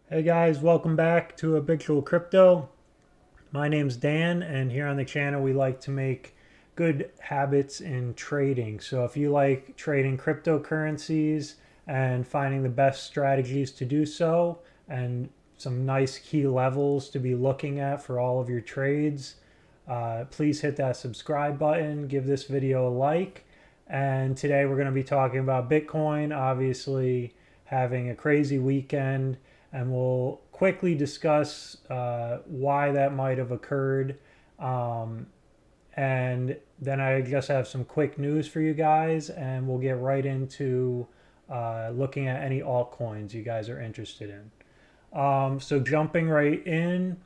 Hey guys, welcome back to Habitual Crypto. My name's Dan, and here on the channel we like to make good habits in trading. So if you like trading cryptocurrencies and finding the best strategies to do so, and some nice key levels to be looking at for all of your trades, please hit that subscribe button, give this video a like. And today we're going to be talking about Bitcoin, obviously having a crazy weekend, and we'll quickly discuss why that might have occurred. Um, and then I just have some quick news for you guys, and we'll get right into looking at any altcoins you guys are interested in. So jumping right in,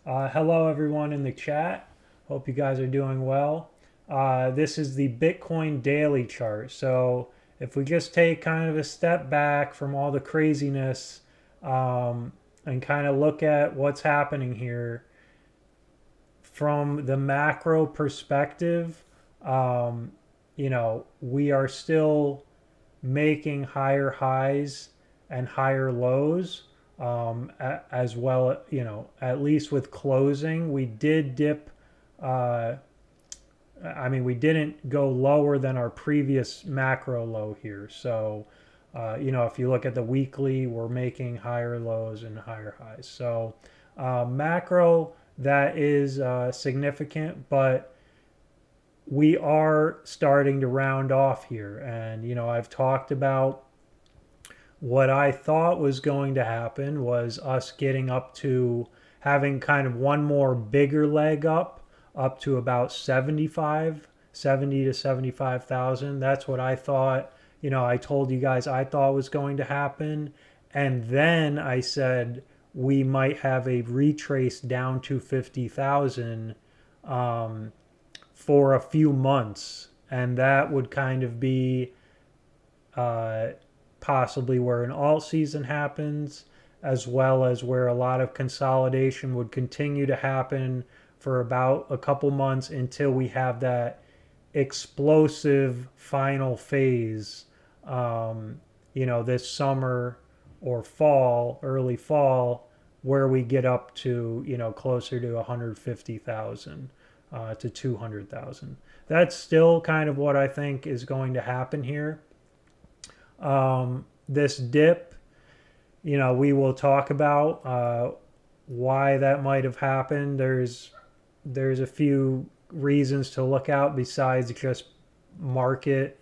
hello everyone in the chat. Hope you guys are doing well. This is the Bitcoin daily chart. So if we just take kind of a step back from all the craziness and kind of look at what's happening here from the macro perspective, we are still making higher highs and higher lows, as well. At least with closing, we did dip. Uh, we didn't go lower than our previous macro low here. So, if you look at the weekly, we're making higher lows and higher highs. So, macro, that is significant, but we are starting to round off here. And, I've talked about what I thought was going to happen was us getting up to having kind of one more bigger leg up to about 70 to 75,000. That's what I thought. I told you guys I thought was going to happen. And then I said we might have a retrace down to 50,000 for a few months. And that would kind of be uh, possibly where an alt season happens, as well as where a lot of consolidation would continue to happen for about a couple months until we have that explosive final phase, this summer or fall, early fall, where we get up to, closer to 150,000 to 200,000. That's still kind of what I think is going to happen here. This dip, we will talk about why that might have happened. There's a few reasons to look out besides just market,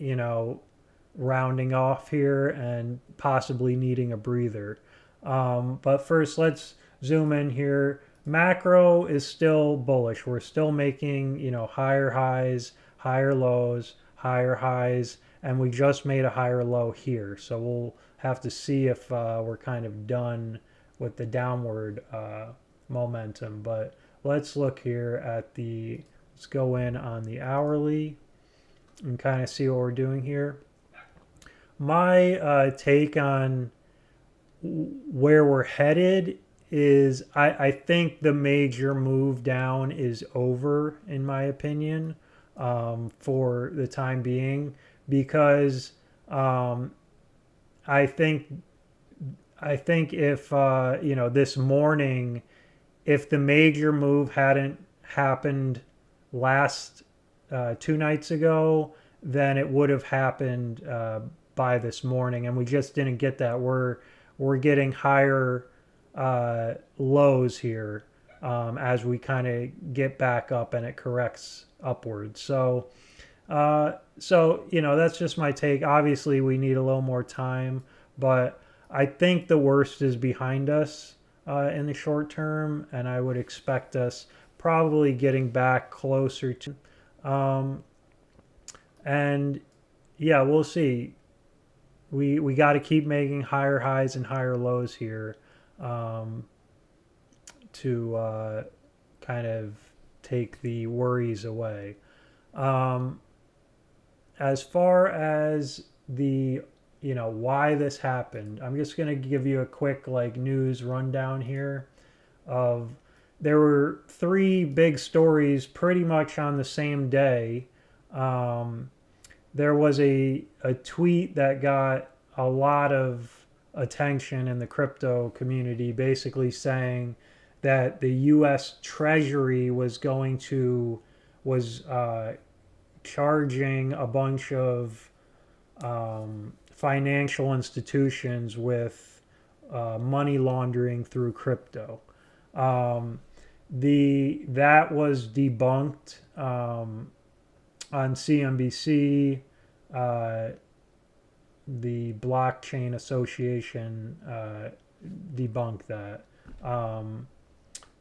rounding off here and possibly needing a breather. But first, let's zoom in here. Macro is still bullish. We're still making, higher highs, higher lows, higher highs, and we just made a higher low here. So we'll have to see if we're kind of done with the downward momentum. But let's look here at let's go in on the hourly and kind of see what we're doing here. My take on where we're headed is I think the major move down is over, in my opinion, for the time being, because um, I think if this morning, if the major move hadn't happened last 2 nights ago, then it would have happened by this morning, and we just didn't get that. We're getting higher lows here as we kind of get back up and it corrects upwards. So that's just my take. Obviously, we need a little more time, but I think the worst is behind us in the short term, and I would expect us probably getting back closer to. Um, and yeah, we'll see. We got to keep making higher highs and higher lows here um, to kind of take the worries away. Um, as far as the why this happened, I'm just going to give you a quick like news rundown here of there were three big stories pretty much on the same day. um, there was a tweet that got a lot of attention in the crypto community, basically saying that the U.S. Treasury was charging a bunch of financial institutions with money laundering through crypto. Um, that was debunked on CNBC. Uh, the Blockchain Association debunked that. Um,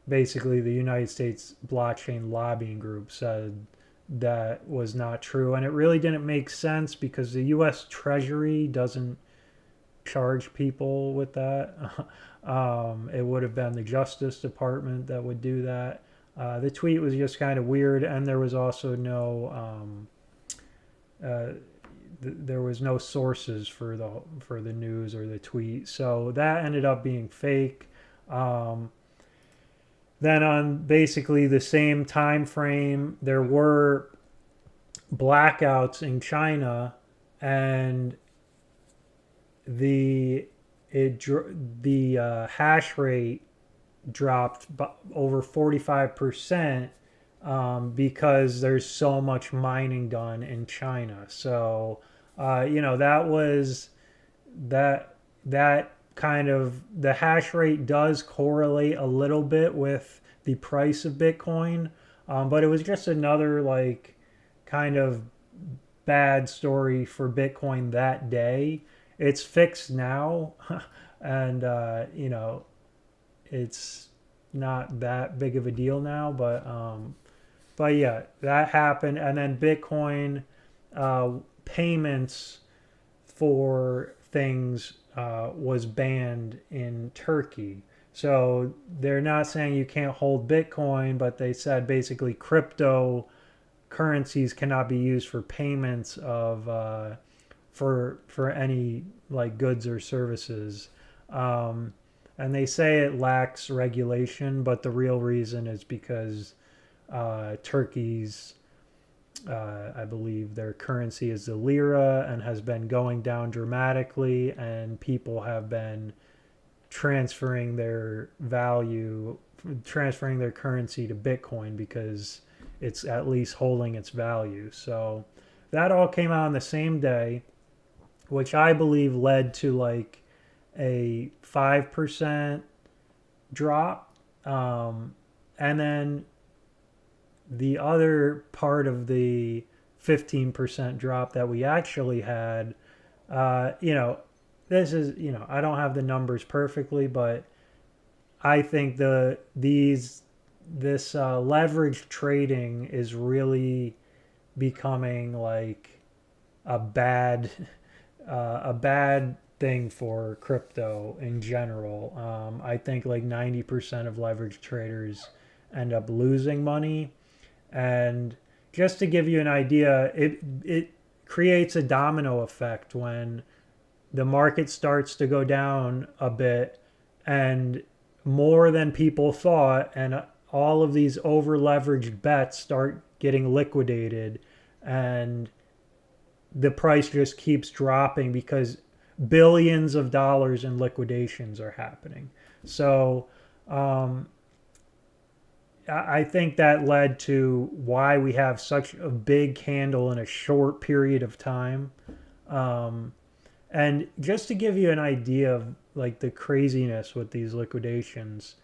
Basically, the United States Blockchain Lobbying Group said that was not true, and it really didn't make sense because the U.S. Treasury doesn't charge people with that. It would have been the Justice Department that would do that. The tweet was just kind of weird, and there was also there was no sources for the news or the tweet, so that ended up being fake. Um, then on basically the same time frame, there were blackouts in China, and the hash rate dropped over 45% because there's so much mining done in China. So that was that kind of, the hash rate does correlate a little bit with the price of Bitcoin, but it was just another like kind of bad story for Bitcoin that day. It's fixed now, and it's not that big of a deal now. But yeah, that happened, and then Bitcoin payments for things was banned in Turkey. So they're not saying you can't hold Bitcoin, but they said basically crypto currencies cannot be used for payments of for any like goods or services. And they say it lacks regulation, but the real reason is because Turkey's I believe their currency is the lira and has been going down dramatically, and people have been transferring their currency to Bitcoin because it's at least holding its value. So that all came out on the same day, which I believe led to like a 5% drop. And then the other part of the 15% drop that we actually had, this is, I don't have the numbers perfectly, but I think this leverage trading is really becoming like a bad thing for crypto in general. I think like 90% of leverage traders end up losing money. And just to give you an idea, it creates a domino effect when the market starts to go down a bit and more than people thought, and all of these over leveraged bets start getting liquidated, and the price just keeps dropping because billions of dollars in liquidations are happening. So I think that led to why we have such a big candle in a short period of time. And just to give you an idea of like the craziness with these liquidations,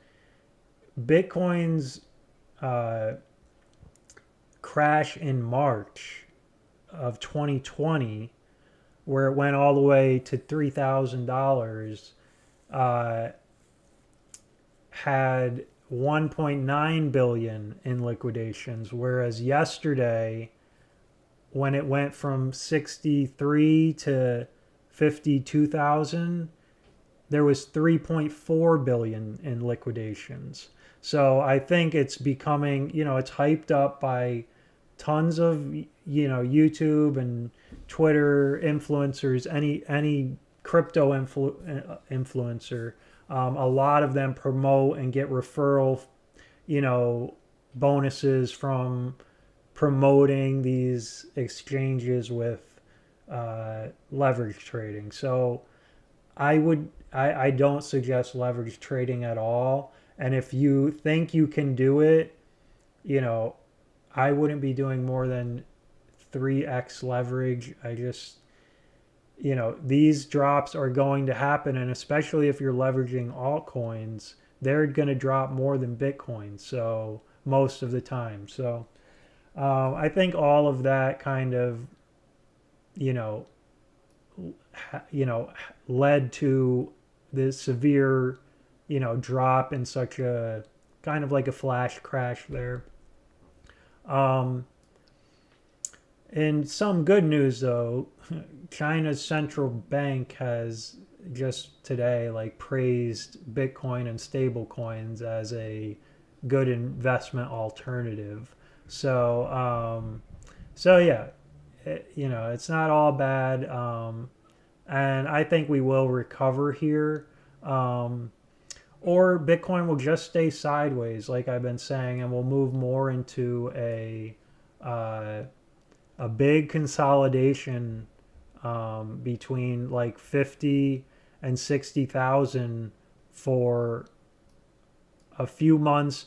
Bitcoin's crash in March of 2020, where it went all the way to $3,000, had 1.9 billion in liquidations, whereas yesterday, when it went from 63 to 52,000, there was 3.4 billion in liquidations. So I think it's becoming, it's hyped up by tons of, YouTube and Twitter influencers, any crypto influencer. A lot of them promote and get referral, bonuses from promoting these exchanges with leverage trading. So I would I don't suggest leverage trading at all. And if you think you can do it, you know, I wouldn't be doing more than 3x leverage. I just, these drops are going to happen. And especially if you're leveraging altcoins, they're going to drop more than Bitcoin. So most of the time. So I think all of that kind of, you know, led to this severe, drop in such a kind of like a flash crash there. Um, and some good news though, China's central bank has just today like praised Bitcoin and stable coins as a good investment alternative. So, so yeah, it's not all bad. And I think we will recover here. Um, or Bitcoin will just stay sideways, like I've been saying, and we'll move more into uh, a big consolidation between like 50 and 60,000 for a few months.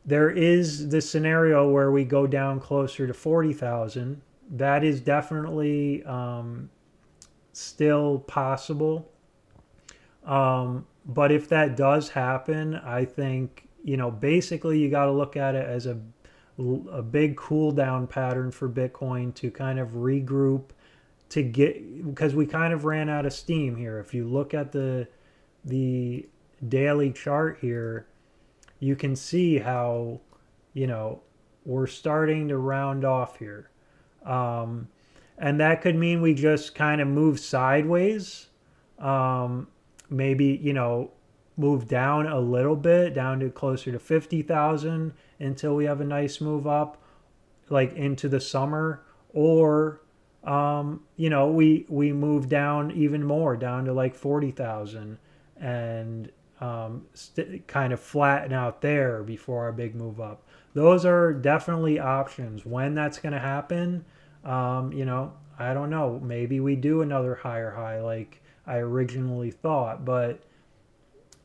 There is the scenario where we go down closer to 40,000. That is definitely still possible. But if that does happen, I think, basically you got to look at it as a big cool down pattern for Bitcoin to kind of regroup to get, because we kind of ran out of steam here. If you look at the daily chart here, you can see how, you know, we're starting to round off here. Um, and that could mean we just kind of move sideways. Um, Maybe, move down a little bit, down to closer to 50,000 until we have a nice move up, like into the summer. Or, we move down even more, down to like 40,000 and kind of flatten out there before our big move up. Those are definitely options. When that's going to happen, I don't know. Maybe we do another higher high like I originally thought, but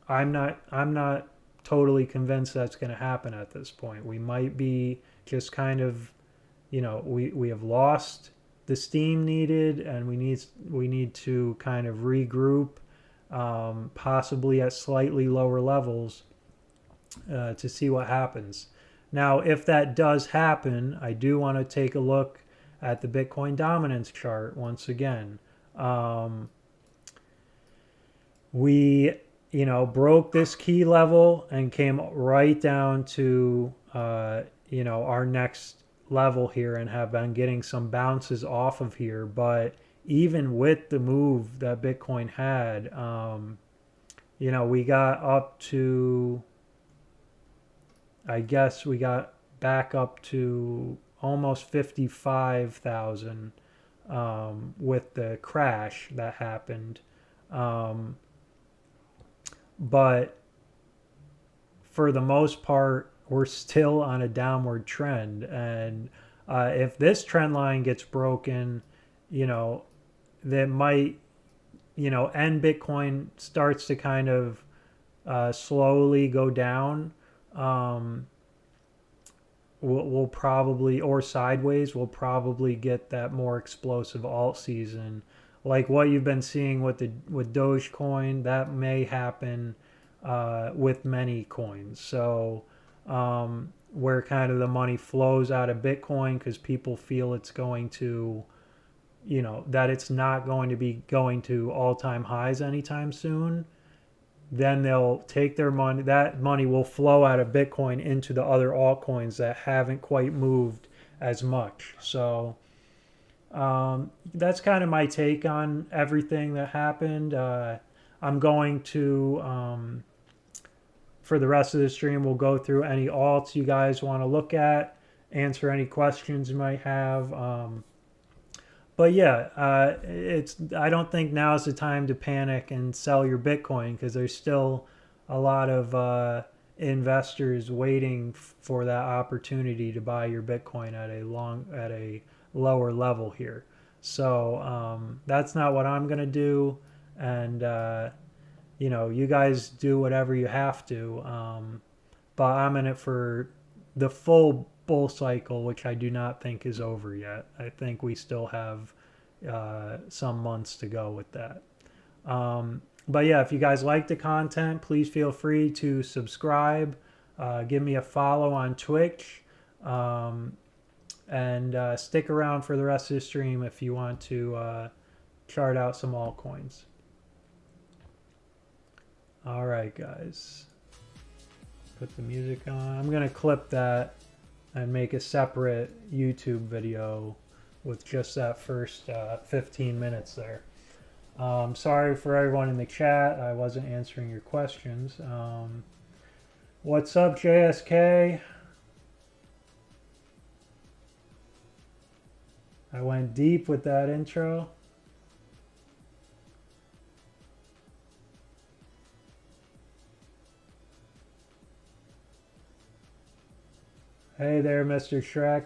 I'm not totally convinced that's going to happen at this point. We might be just kind of, we have lost the steam needed, and we need to kind of regroup, possibly at slightly lower levels, to see what happens. Now, if that does happen, I do want to take a look at the Bitcoin dominance chart once again. Um, we, broke this key level and came right down to, our next level here, and have been getting some bounces off of here. But even with the move that Bitcoin had, we got up to, I guess we got back up to almost 55,000 with the crash that happened. Um, but for the most part, we're still on a downward trend. And if this trend line gets broken, you know, that might, and Bitcoin starts to kind of slowly go down, um, we'll probably, or sideways, we'll probably get that more explosive alt season, like what you've been seeing with Dogecoin. That may happen with many coins. So where kind of the money flows out of Bitcoin because people feel it's going to, that it's not going to be going to all-time highs anytime soon, then they'll take their money. That money will flow out of Bitcoin into the other altcoins that haven't quite moved as much. So that's kind of my take on everything that happened. I'm going to, for the rest of the stream, we'll go through any alts you guys want to look at, answer any questions you might have. But yeah, I don't think now is the time to panic and sell your Bitcoin, because there's still a lot of investors waiting for that opportunity to buy your Bitcoin at a lower level here. So that's not what I'm gonna do, and you guys do whatever you have to. But I'm in it for the full bull cycle, which I do not think is over yet. I think we still have some months to go with that. But yeah, if you guys like the content, please feel free to subscribe. Give me a follow on Twitch. And stick around for the rest of the stream if you want to chart out some altcoins. All right, guys. Put the music on. I'm going to clip that and make a separate YouTube video with just that first 15 minutes there. Sorry for everyone in the chat. I wasn't answering your questions. What's up, JSK? I went deep with that intro. Hey there, Mr. Shrek.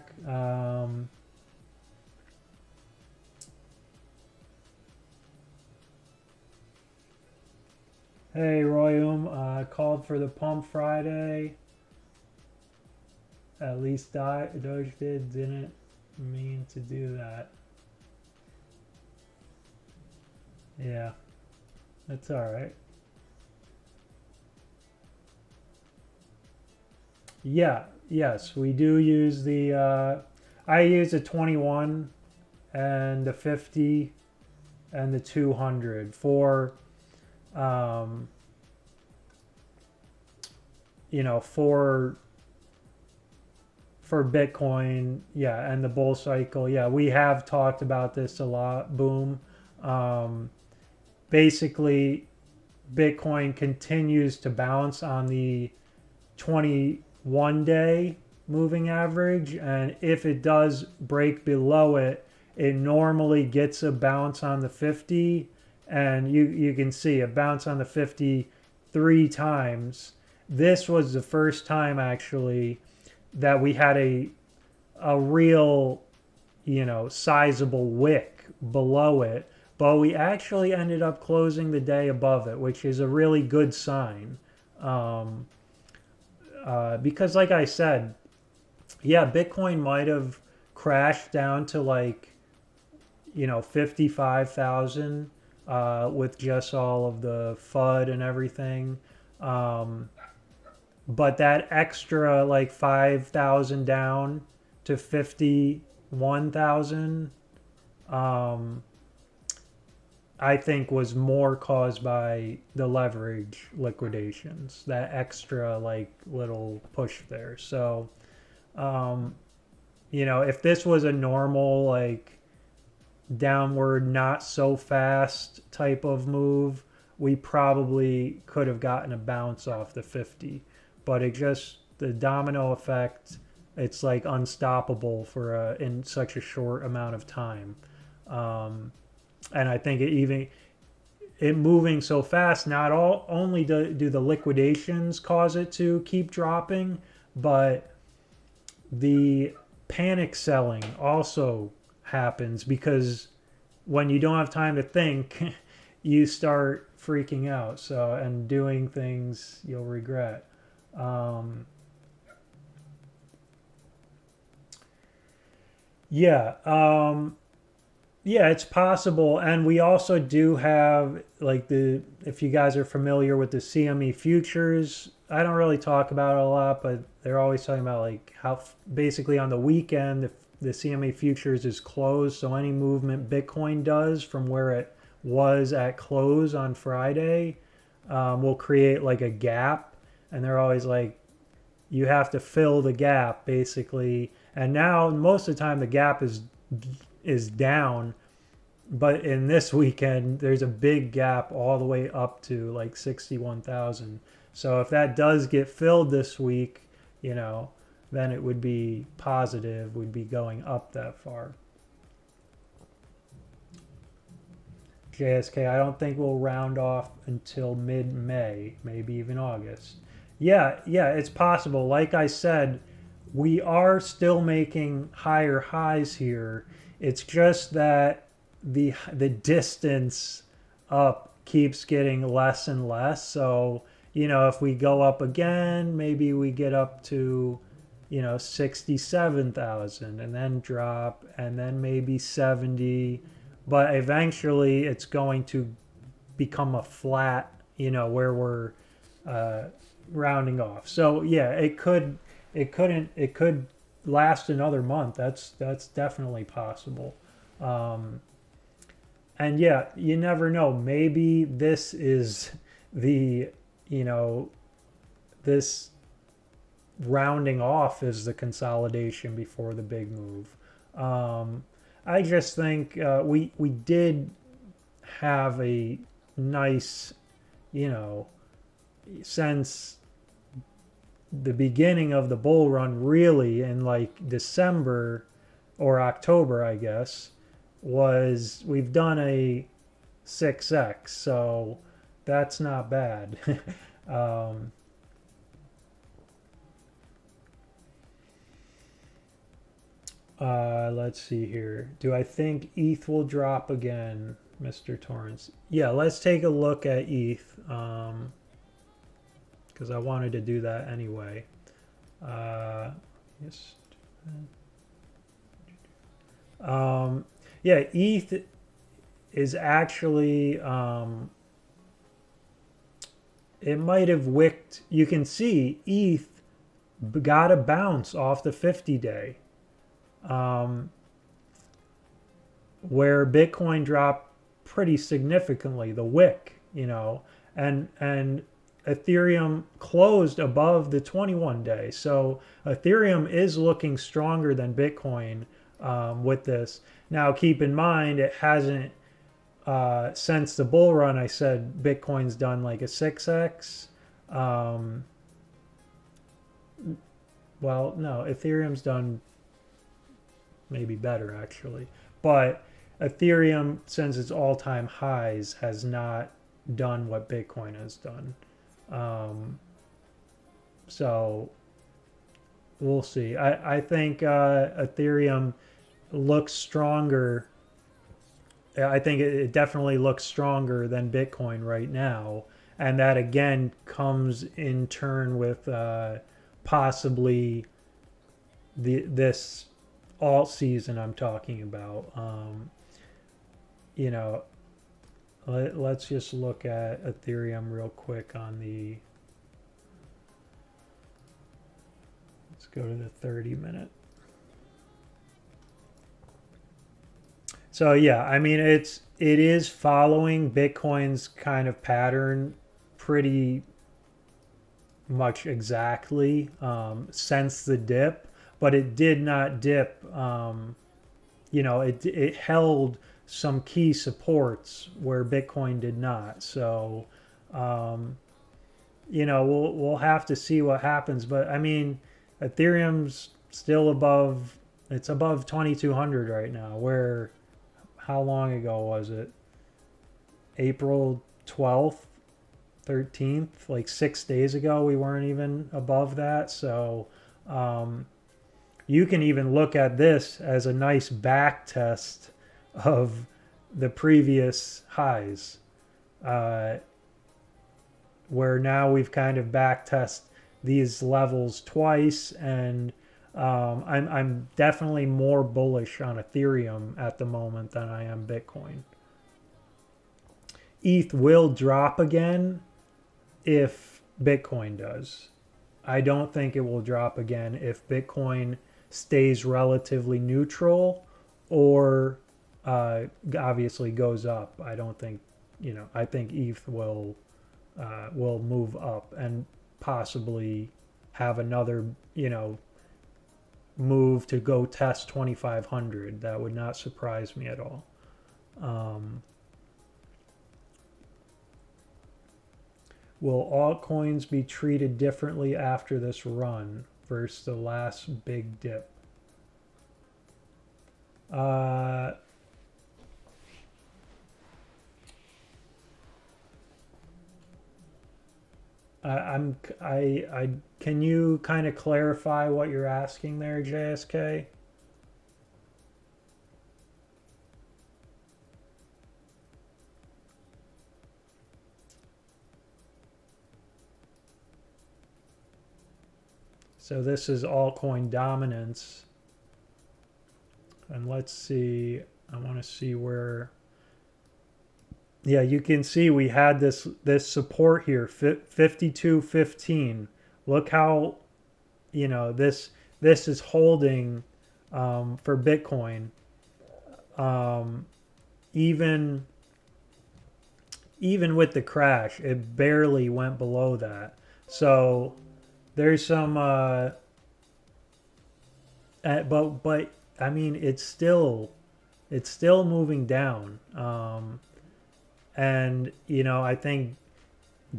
Hey, Royum. Called for the pump Friday. At least DOGE didn't mean to do that. Yeah, that's all right. Yeah, yes, we do use the I use the 21 and the 50 and the 200 for for Bitcoin. Yeah, and the bull cycle. Yeah, we have talked about this a lot. Boom. Basically, Bitcoin continues to bounce on the 21-day moving average, and if it does break below it, it normally gets a bounce on the 50, and you can see a bounce on the 50 3 times. This was the first time actually that we had a real sizable wick below it, but we actually ended up closing the day above it, which is a really good sign. Because like I said, yeah, Bitcoin might have crashed down to like 55,000 with just all of the FUD and everything. But that extra like 5,000 down to 51,000, I think was more caused by the leverage liquidations, that extra like little push there. So, if this was a normal like downward, not so fast type of move, we probably could have gotten a bounce off the 50. But the domino effect, it's like unstoppable for in such a short amount of time. And I think it moving so fast, not only do the liquidations cause it to keep dropping, but the panic selling also happens, because when you don't have time to think, you start freaking out, and doing things you'll regret. Yeah, it's possible. And we also do have like if you guys are familiar with the CME futures, I don't really talk about it a lot, but they're always talking about like how basically on the weekend, if the CME futures is closed, so any movement Bitcoin does from where it was at close on Friday will create like a gap. And they're always like, you have to fill the gap basically. And now most of the time the gap is down, but in this weekend there's a big gap all the way up to like 61,000. So if that does get filled this week, then it would be positive. We'd be going up that far. JSK, I don't think we'll round off until mid-May, maybe even August. Yeah, it's possible. Like I said, we are still making higher highs here. It's just that the distance up keeps getting less and less. So, if we go up again, maybe we get up to, 67,000 and then drop and then maybe 70. But eventually it's going to become a flat, where we're rounding off. So yeah, it could last another month. That's definitely possible. And yeah, you never know. Maybe this is the, this rounding off is the consolidation before the big move. I just think we did have a nice, since the beginning of the bull run, really in like December or October, I guess, was we've done a 6x, so that's not bad. Let's see here. Do I think ETH will drop again, Mr. Torrance? Yeah, let's take a look at ETH, because I wanted to do that anyway. Yes. Yeah, ETH is actually, it might have wicked. You can see ETH got a bounce off the 50-day, where Bitcoin dropped pretty significantly, the wick, and Ethereum closed above the 21-day. So Ethereum is looking stronger than Bitcoin with this. Now, keep in mind, it hasn't, since the bull run, I said Bitcoin's done like a 6x. Well, no, Ethereum's done maybe better, actually. But Ethereum, since its all-time highs, has not done what Bitcoin has done. So we'll see. I think Ethereum looks stronger. I think it definitely looks stronger than Bitcoin right now. And that again comes in turn with possibly this alt season I'm talking about. Let's just look at Ethereum real quick on the, let's go to the 30-minute. So yeah, I mean, it is following Bitcoin's kind of pattern pretty much exactly since the dip, but it did not dip. It held some key supports where Bitcoin did not. So, we'll have to see what happens. But I mean, Ethereum's still above. It's above 2,200 right now. Where, how long ago was it? April 12th, 13th, like 6 days ago, we weren't even above that. So, you can even look at this as a nice back test of the previous highs, where now we've kind of back test these levels twice, and I'm definitely more bullish on Ethereum at the moment than I am Bitcoin. ETH will drop again if Bitcoin does. I don't think it will drop again if Bitcoin stays relatively neutral or obviously goes up. I don't think, I think ETH will move up and possibly have another, move to go test 2,500. That would not surprise me at all. Will altcoins be treated differently after this run versus the last big dip? Can you kind of clarify what you're asking there, JSK? So this is altcoin dominance. And let's see, I want to see where, yeah, you can see we had this support here, 52.15. Look how, this is holding for Bitcoin. Even with the crash, it barely went below that. So there's some, but I mean, it's still moving down. And I think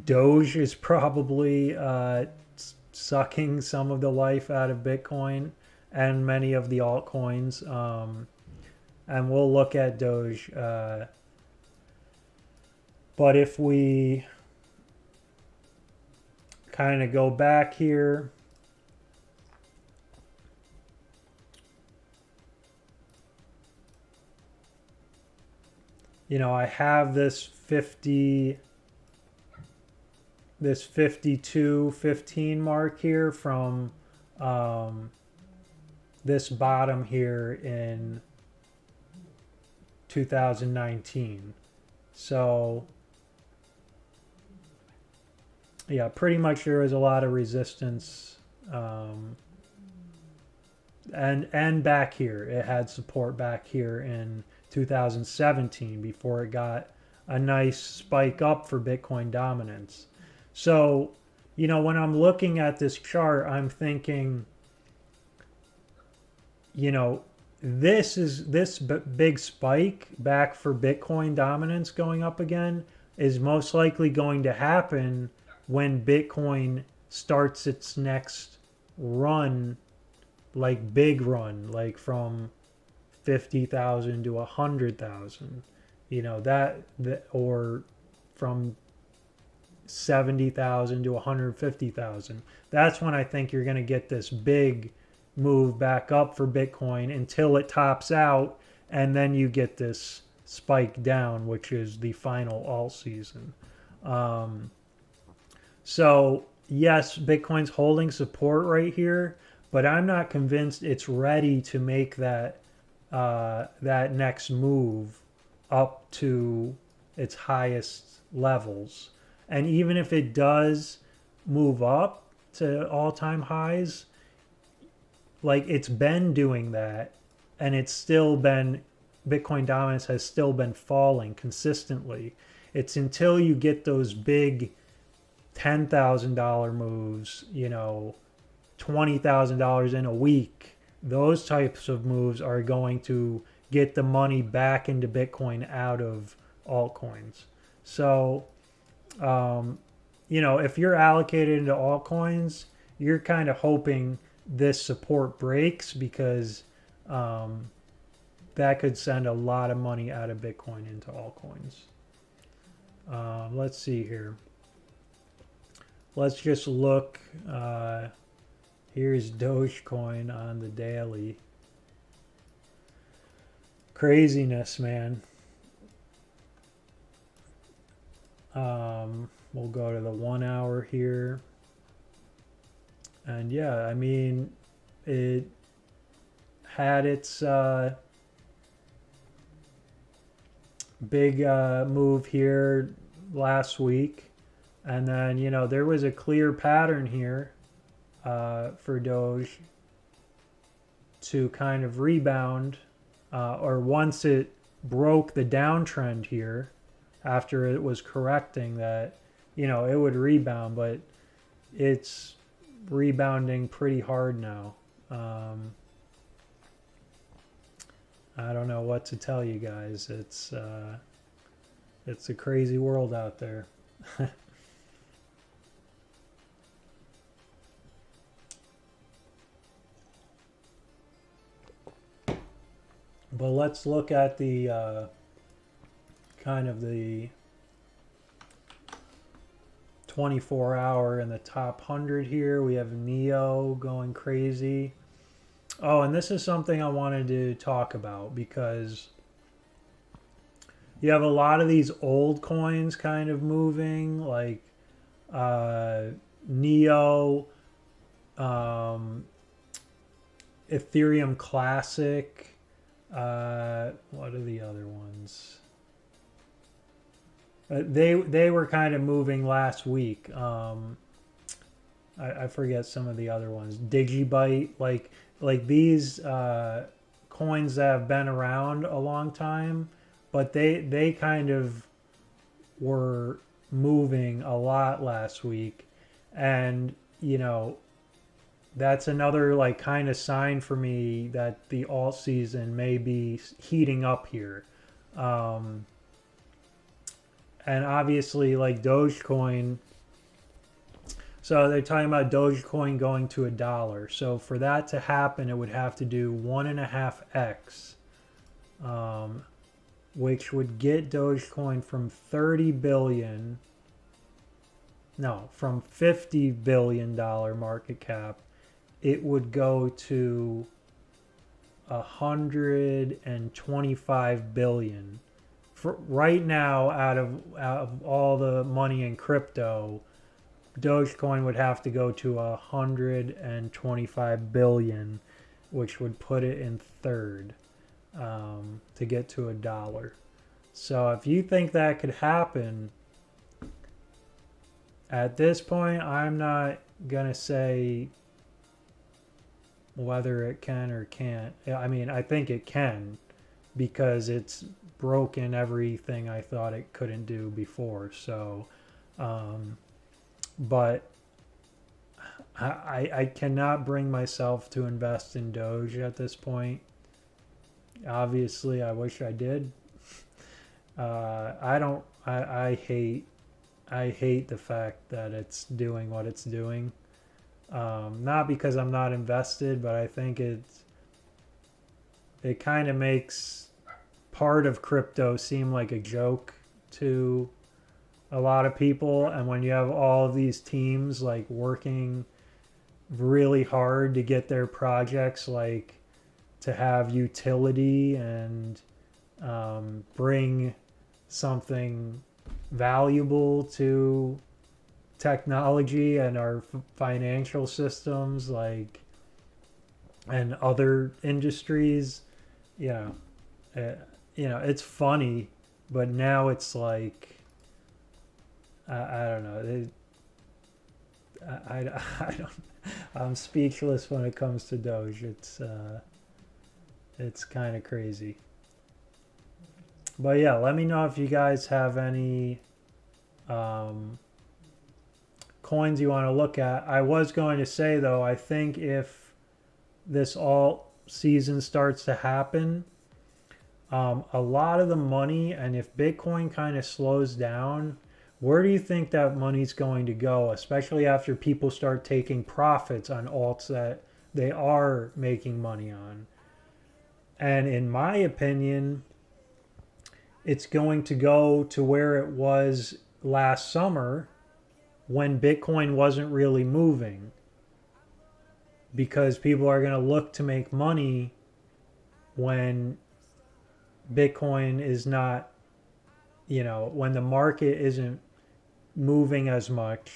Doge is probably sucking some of the life out of Bitcoin and many of the altcoins. And we'll look at Doge. But if we kind of go back here, I have this 52.15 mark here from this bottom here in 2019. So yeah, pretty much there was a lot of resistance, and back here it had support back here in 2017 before it got a nice spike up for Bitcoin dominance. So when I'm looking at this chart, I'm thinking, this big spike back for Bitcoin dominance going up again is most likely going to happen when Bitcoin starts its next run, like big run, like from 50,000 to 100,000, or from 70,000 to 150,000. That's when I think you're going to get this big move back up for Bitcoin until it tops out, and then you get this spike down, which is the final alt season. So yes, Bitcoin's holding support right here, but I'm not convinced it's ready to make that next move up to its highest levels. And even if it does move up to all-time highs, like it's been doing that, and it's still been, Bitcoin dominance has still been falling consistently. It's until you get those big $10,000 moves, $20,000 in a week, those types of moves are going to get the money back into Bitcoin out of altcoins. So, if you're allocated into altcoins, you're kind of hoping this support breaks, because that could send a lot of money out of Bitcoin into altcoins. Let's see here. Let's just look. Here's Dogecoin on the daily. Craziness, man. We'll go to the 1 hour here. And yeah, I mean, it had its big move here last week. And then, there was a clear pattern here for Doge to kind of rebound, or once it broke the downtrend here, after it was correcting, that, it would rebound, but it's rebounding pretty hard now. I don't know what to tell you guys. It's a crazy world out there. But let's look at the kind of the 24-hour and the top 100 here. We have Neo going crazy. Oh, and this is something I wanted to talk about, because you have a lot of these old coins kind of moving, like Neo. um, Ethereum Classic. What are the other ones? They were kind of moving last week. I forget some of the other ones. Digibyte, like these coins that have been around a long time, but they kind of were moving a lot last week, and that's another like kind of sign for me that the alt season may be heating up here. Um, and obviously, like Dogecoin. So they're talking about Dogecoin going to $1. So for that to happen, it would have to do 1.5x, which would get Dogecoin from 30 billion, no, from $50 billion market cap. It would go to 125 billion. For right now, out of all the money in crypto, Dogecoin would have to go to 125 billion, which would put it in third, to get to $1. So if you think that could happen, at this point, I'm not gonna say whether it can or can't. I mean, I think it can, because it's broken everything I thought it couldn't do before. So, but I cannot bring myself to invest in Doge at this point. Obviously, I wish I did. I don't. I hate the fact that it's doing what it's doing. Not because I'm not invested, but I think it kind of makes part of crypto seem like a joke to a lot of people. And when you have all of these teams like working really hard to get their projects like to have utility and bring something valuable to technology and our financial systems, like, and other industries, yeah, it's funny, but now it's like, I don't know. I don't. I'm speechless when it comes to Doge. It's kind of crazy. But yeah, let me know if you guys have any coins you want to look at. I was going to say though, I think if this alt season starts to happen, a lot of the money, and if Bitcoin kind of slows down, where do you think that money's going to go, especially after people start taking profits on alts that they are making money on? And in my opinion, it's going to go to where it was last summer when Bitcoin wasn't really moving, because people are going to look to make money when Bitcoin is not, when the market isn't moving as much,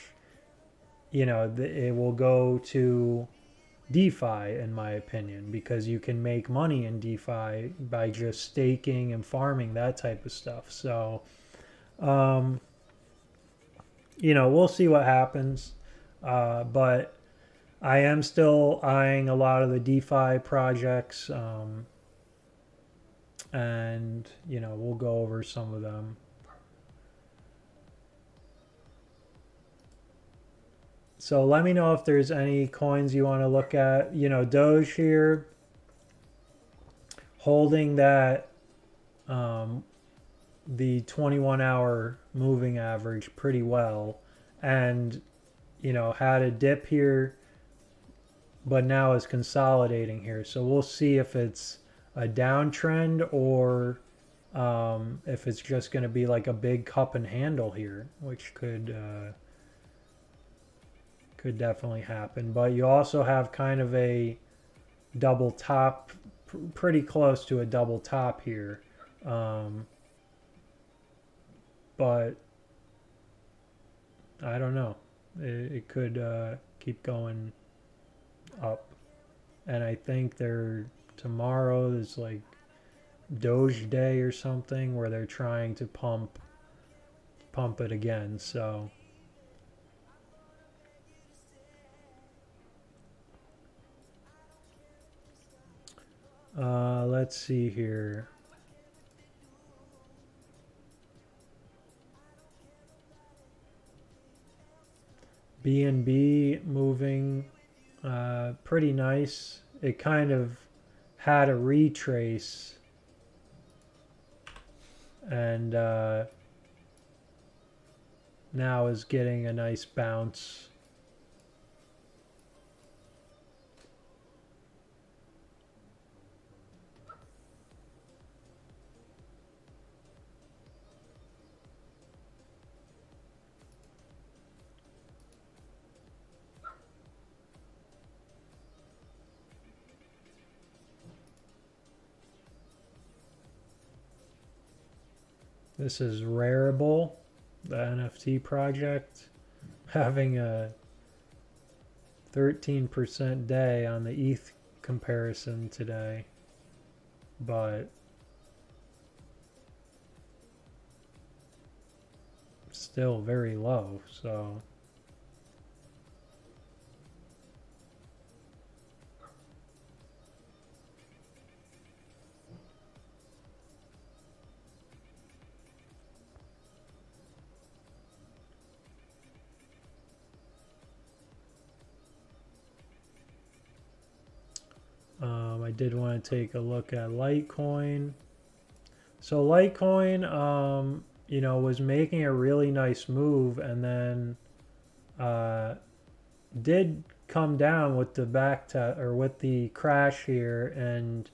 it will go to DeFi, in my opinion, because you can make money in DeFi by just staking and farming, that type of stuff. So, we'll see what happens. But I am still eyeing a lot of the DeFi projects, and, we'll go over some of them. So let me know if there's any coins you want to look at. Doge here, holding that the 21-hour moving average pretty well, and had a dip here, but now is consolidating here. So we'll see if it's a downtrend or if it's just going to be like a big cup and handle here, which could definitely happen. But you also have kind of a double top, pretty close to a double top here. But I don't know. It could keep going up. And I think tomorrow is like DOGE Day or something where they're trying to pump it again. So let's see here. BNB moving pretty nice. It kind of had a retrace and now is getting a nice bounce. This is Rarible, the NFT project, having a 13% day on the ETH comparison today, but still very low. So I did want to take a look at Litecoin. So Litecoin, you know, was making a really nice move and then did come down with the with the crash here, and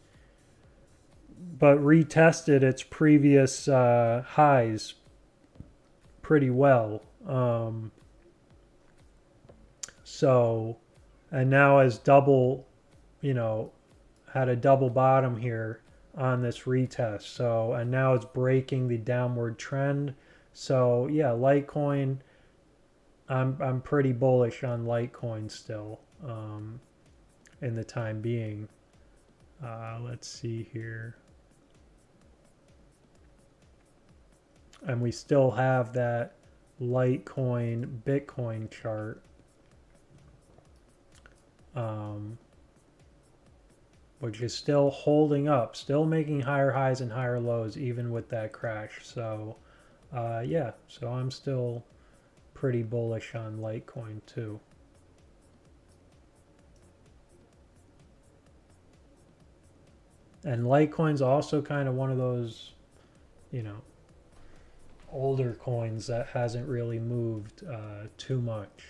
but retested its previous highs pretty well. So, and now has double, you know, had a double bottom here on this retest. So, and now it's breaking the downward trend. So, yeah, Litecoin, I'm pretty bullish on Litecoin still, in the time being. Let's see here. And we still have that Litecoin Bitcoin chart, which is still holding up, still making higher highs and higher lows even with that crash. So yeah, so I'm still pretty bullish on Litecoin too. And Litecoin's also kind of one of those, you know, older coins that hasn't really moved too much.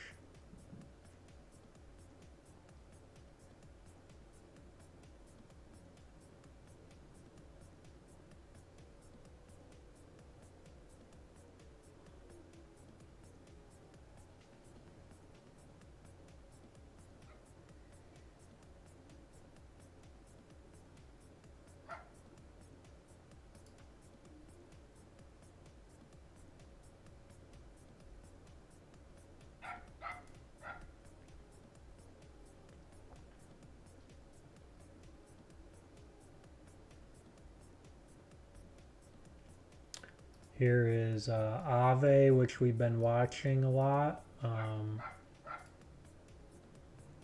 Here is Aave, which we've been watching a lot.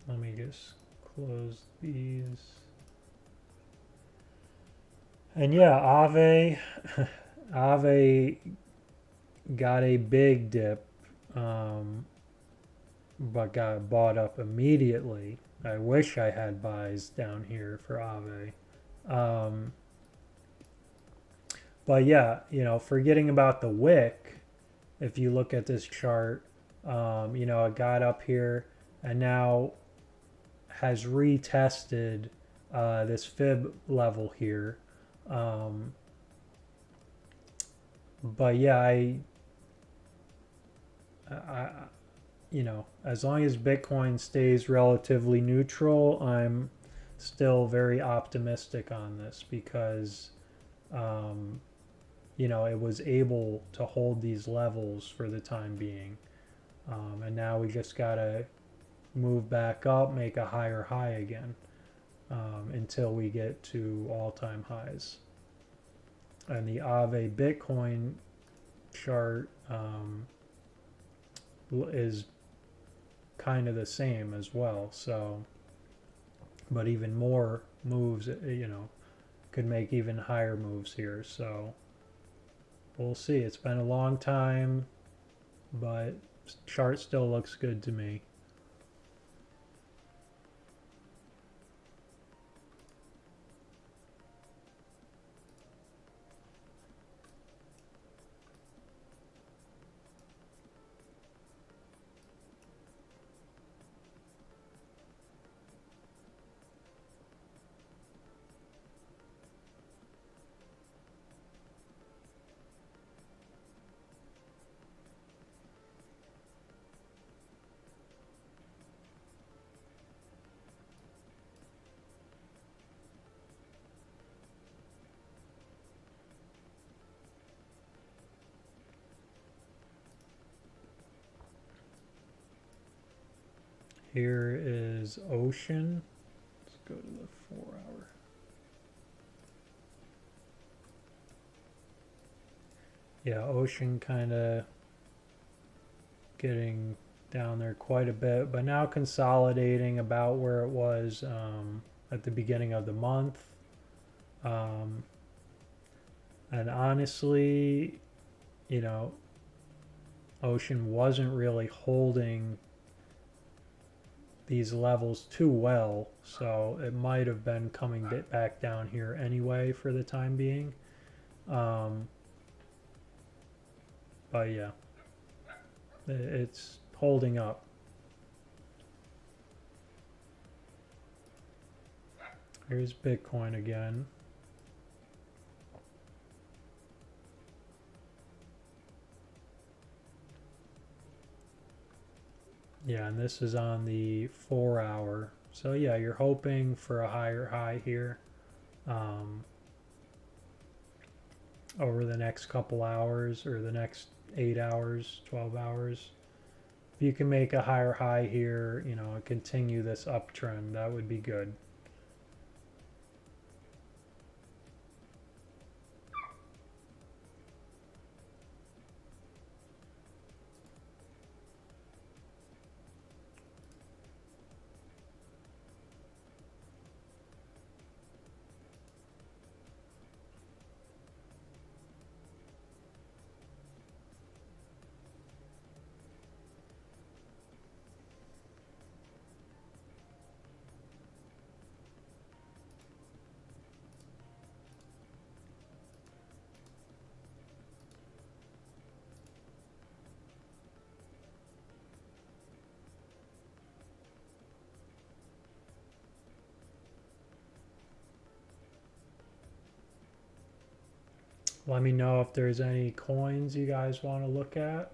Let me just close these. And yeah, Aave got a big dip, but got bought up immediately. I wish I had buys down here for Aave. But yeah, you know, forgetting about the wick, if you look at this chart, you know, it got up here and now has retested this fib level here. But yeah, I, you know, as long as Bitcoin stays relatively neutral, I'm still very optimistic on this because, you know, it was able to hold these levels for the time being. And now we just gotta move back up, make a higher high again, until we get to all-time highs. And the Aave Bitcoin chart is kind of the same as well. So, but even more moves, could make even higher moves here. So we'll see. It's been a long time, but chart still looks good to me. Here is Ocean. Let's go to the 4-hour. Yeah, Ocean kind of getting down there quite a bit, but now consolidating about where it was at the beginning of the month. And honestly, Ocean wasn't really holding these levels too well, so it might have been coming back down here anyway for the time being. But yeah, it's holding up. Here's Bitcoin again. Yeah, and this is on the 4-hour. So yeah, you're hoping for a higher high here over the next couple hours, or the next 8 hours, 12 hours. If you can make a higher high here, and continue this uptrend, that would be good. Let me know if there's any coins you guys want to look at.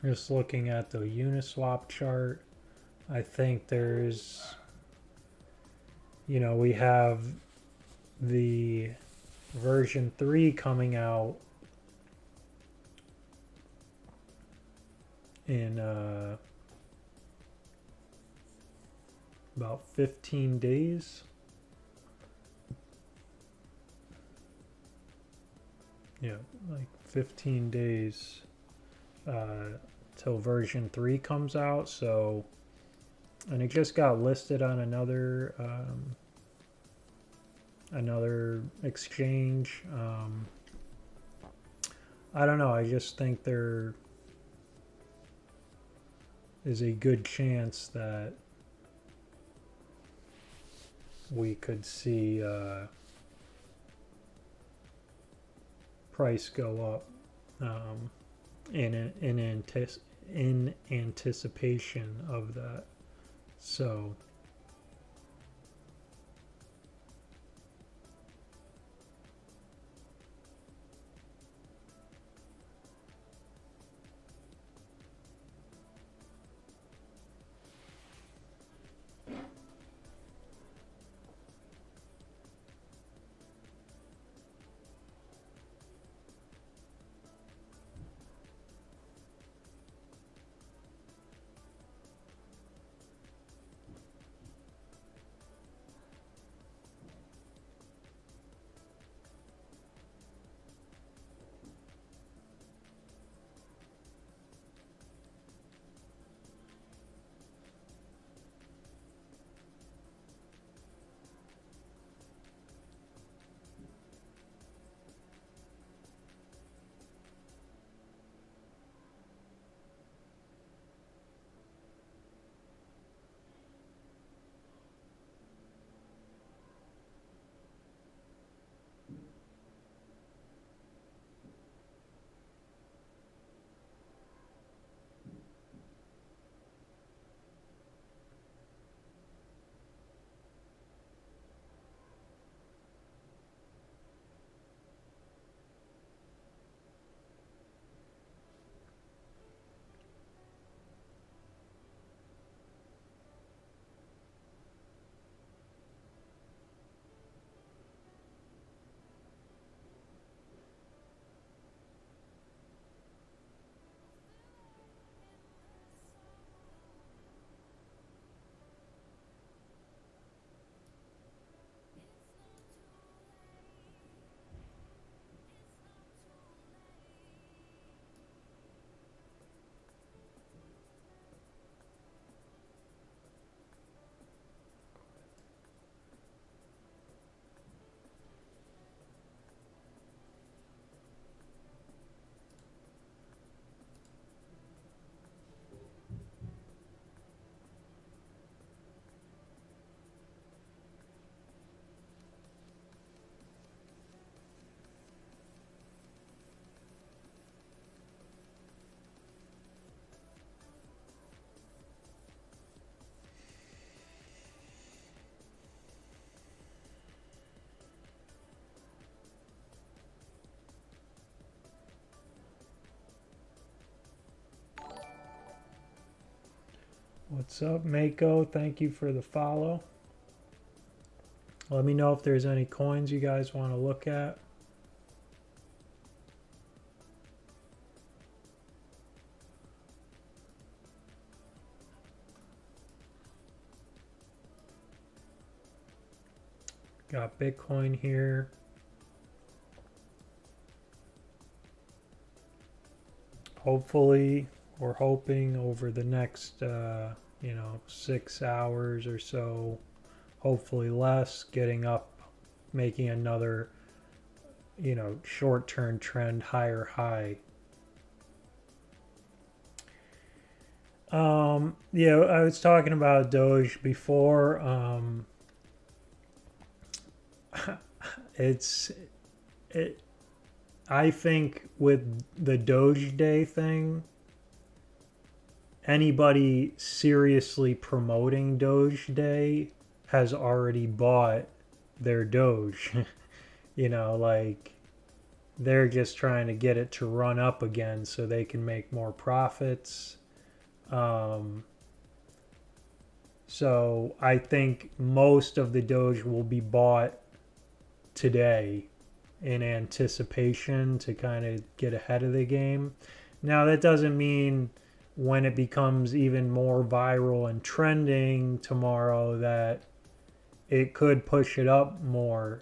Just looking at the Uniswap chart, I think there's, we have the version 3 coming out in about 15 days. Yeah, like 15 days till version 3 comes out. So, and it just got listed on another exchange. I don't know. I just think there is a good chance that we could see price go up in anticipation of that. So what's up, Mako? Thank you for the follow. Let me know if there's any coins you guys want to look at. Got Bitcoin here. Hopefully, we're hoping over the next 6 hours or so, hopefully less, getting up, making another short-term trend higher high. Yeah, I was talking about Doge before. I think with the Doge Day thing, anybody seriously promoting Doge Day has already bought their Doge. Like they're just trying to get it to run up again so they can make more profits. So I think most of the Doge will be bought today in anticipation to kind of get ahead of the game. Now, that doesn't mean when it becomes even more viral and trending tomorrow that it could push it up more.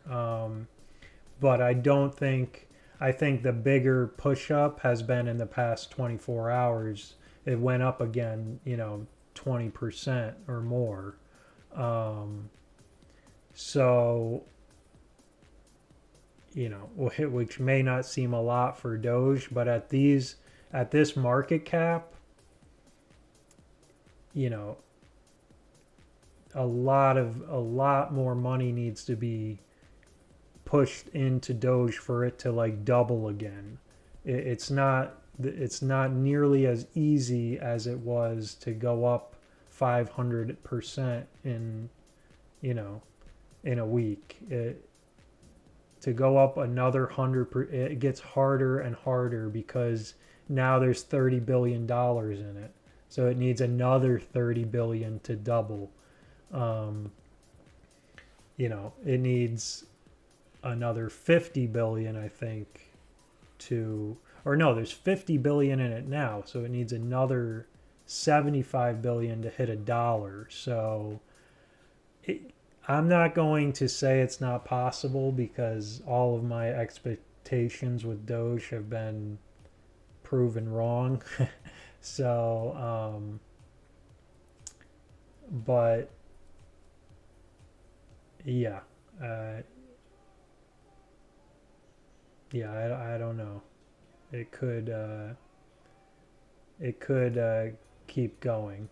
But I don't think, I think the bigger push up has been in the past 24 hours. It went up again, 20% or more. So, which may not seem a lot for Doge, but at this market cap, a lot more money needs to be pushed into Doge for it to like double again. It's not nearly as easy as it was to go up 500% in in a week. To go up another 100%, it gets harder and harder because now there's $30 billion in it. So it needs another 30 billion to double. It needs another 50 billion, I think, or no, there's 50 billion in it now. So it needs another 75 billion to hit $1. So I'm not going to say it's not possible because all of my expectations with Doge have been proven wrong. So, but yeah, I don't know. It could keep going.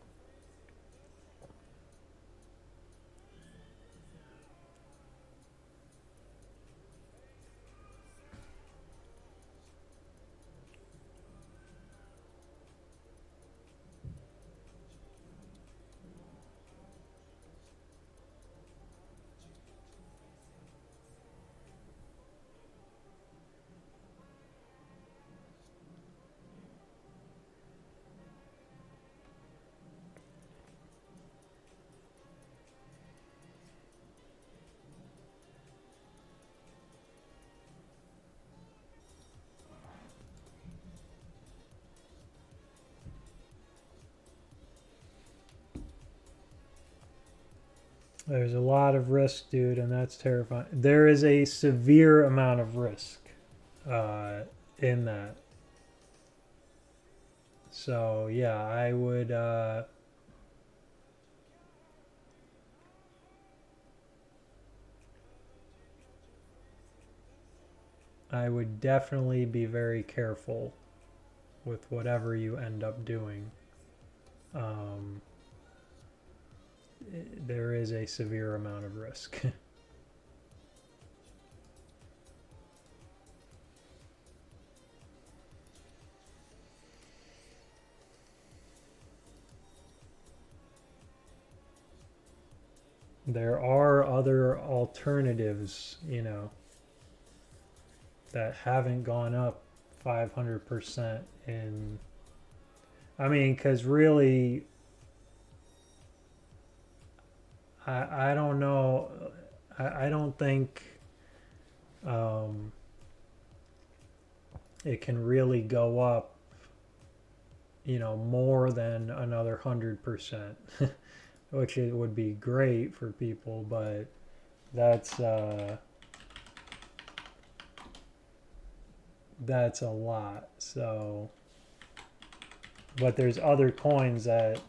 There's a lot of risk, dude, and that's terrifying. There is a severe amount of risk in that. So yeah, I would definitely be very careful with whatever you end up doing. Um, there is a severe amount of risk. There are other alternatives, that haven't gone up 500% in, I mean, because really, I don't know. I don't think um, it can really go up, more than another 100%, which it would be great for people, but that's a lot. So, but there's other coins that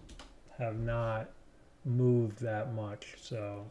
have not moved that much. So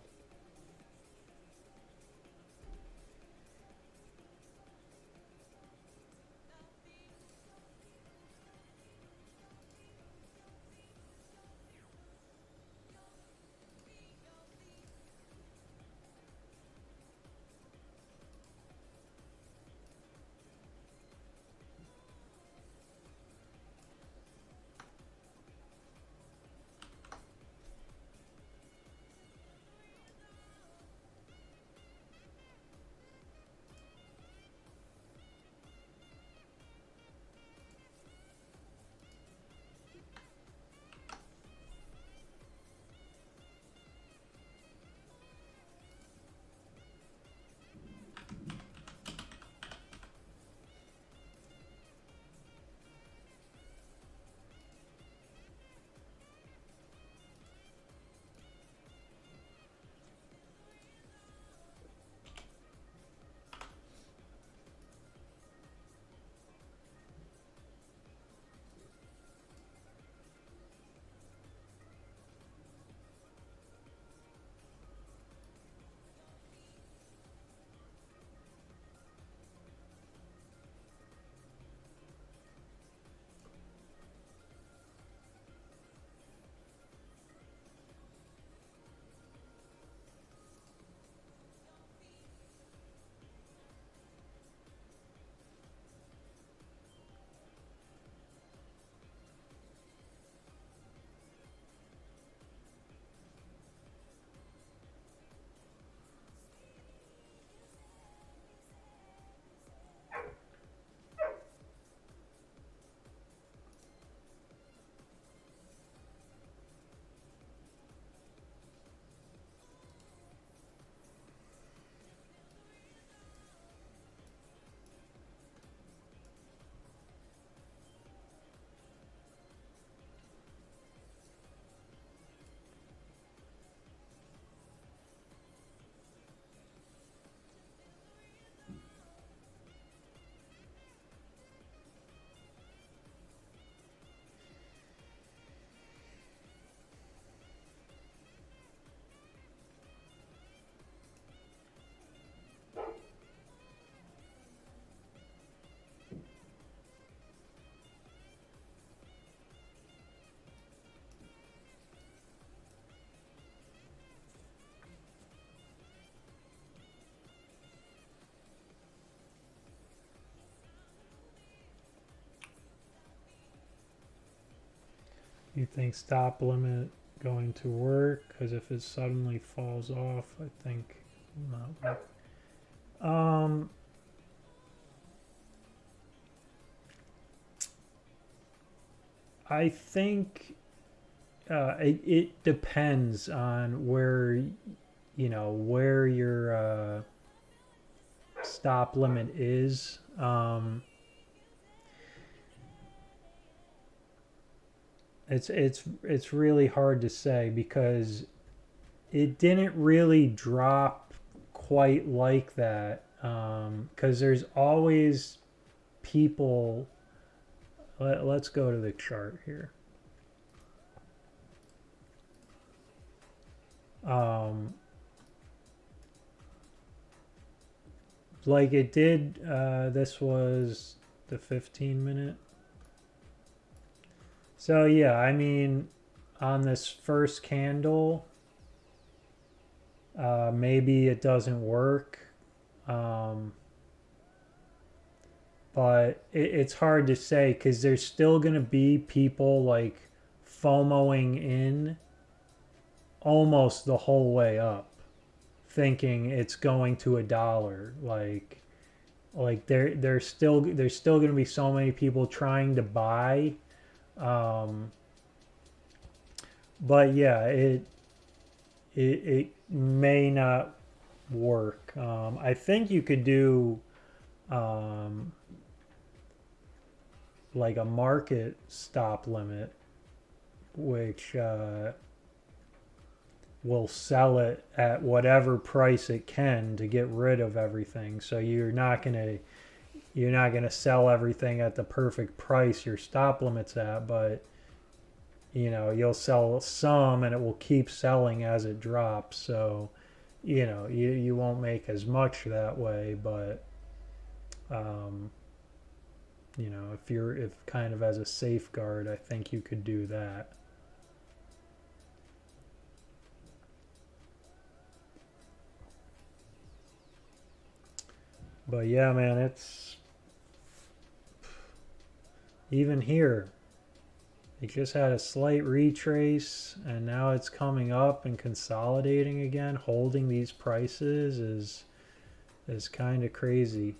You think stop limit going to work? Because if it suddenly falls off, I think not. I think it depends on where your stop limit is. It's really hard to say because it didn't really drop quite like that because there's always people. Let's go to the chart here. Like it did, this was the 15-minute. So yeah, I mean, on this first candle, maybe it doesn't work. But it's hard to say because there's still going to be people like FOMOing in almost the whole way up, thinking it's going to $1. There's still going to be so many people trying to buy. But yeah, it may not work. I think you could do like a market stop limit, which will sell it at whatever price it can to get rid of everything. So you're not gonna sell everything at the perfect price your stop limit's at, but you'll sell some and it will keep selling as it drops. So you won't make as much that way, but if kind of as a safeguard, I think you could do that. But yeah, man, it's even here. It just had a slight retrace and now it's coming up and consolidating again. Holding these prices is kind of crazy.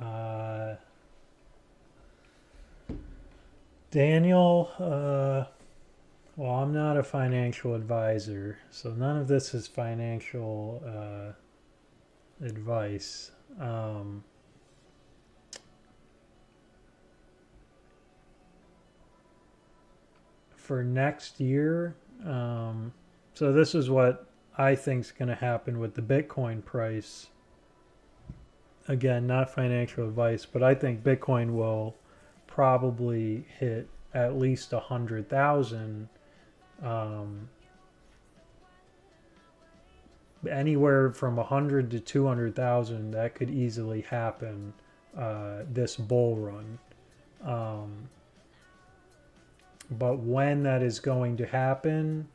uh, Daniel, well, I'm not a financial advisor, so none of this is financial advice. For next year, so this is what I think is going to happen with the Bitcoin price. Again, not financial advice, but I think Bitcoin will probably hit at least 100,000. Anywhere from 100 to 200,000, that could easily happen this bull run. But when that is going to happen,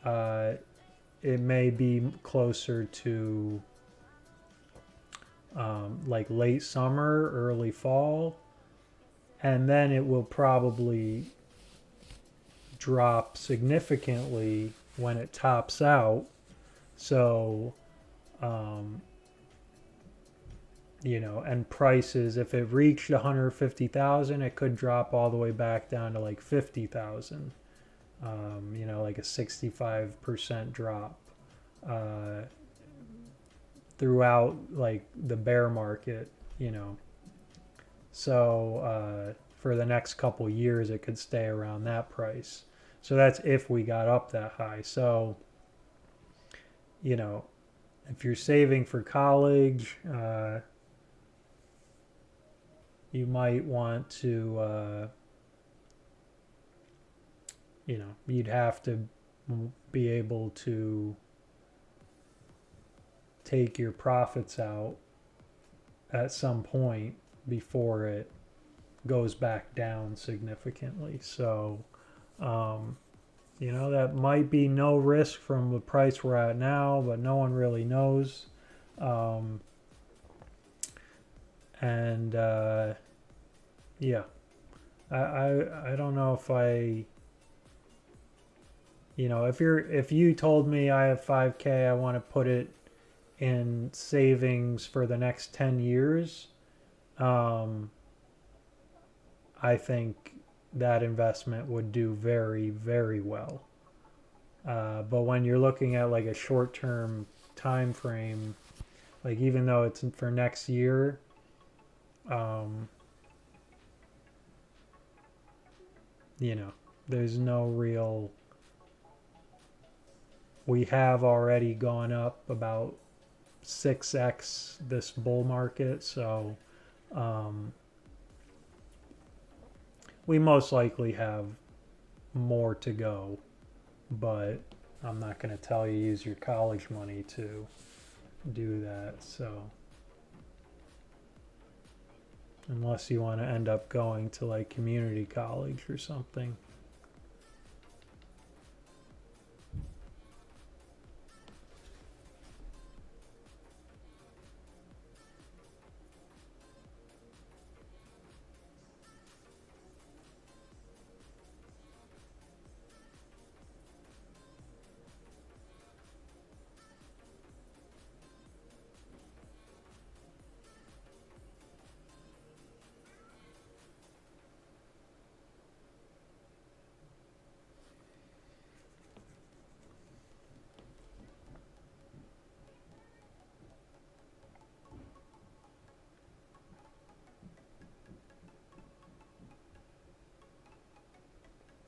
it may be closer to like late summer, early fall, and then it will probably drop significantly when it tops out. So, and prices, if it reached 150,000, it could drop all the way back down to like 50,000. Like a 65% drop throughout like the bear market, So for the next couple years, it could stay around that price. So that's if we got up that high. So, if you're saving for college, you might want to, you'd have to be able to take your profits out at some point before it goes back down significantly. So, that might be no risk from the price we're at now, but no one really knows. Yeah, I don't know if if you told me I have 5K, I want to put it in savings for the next 10 years, I think that investment would do very, very well. But when you're looking at like a short-term time frame, like even though it's for next year, there's no real. We have already gone up about 6x this bull market, so we most likely have more to go, but I'm not going to tell you use your college money to do that. So unless you want to end up going to like community college or something.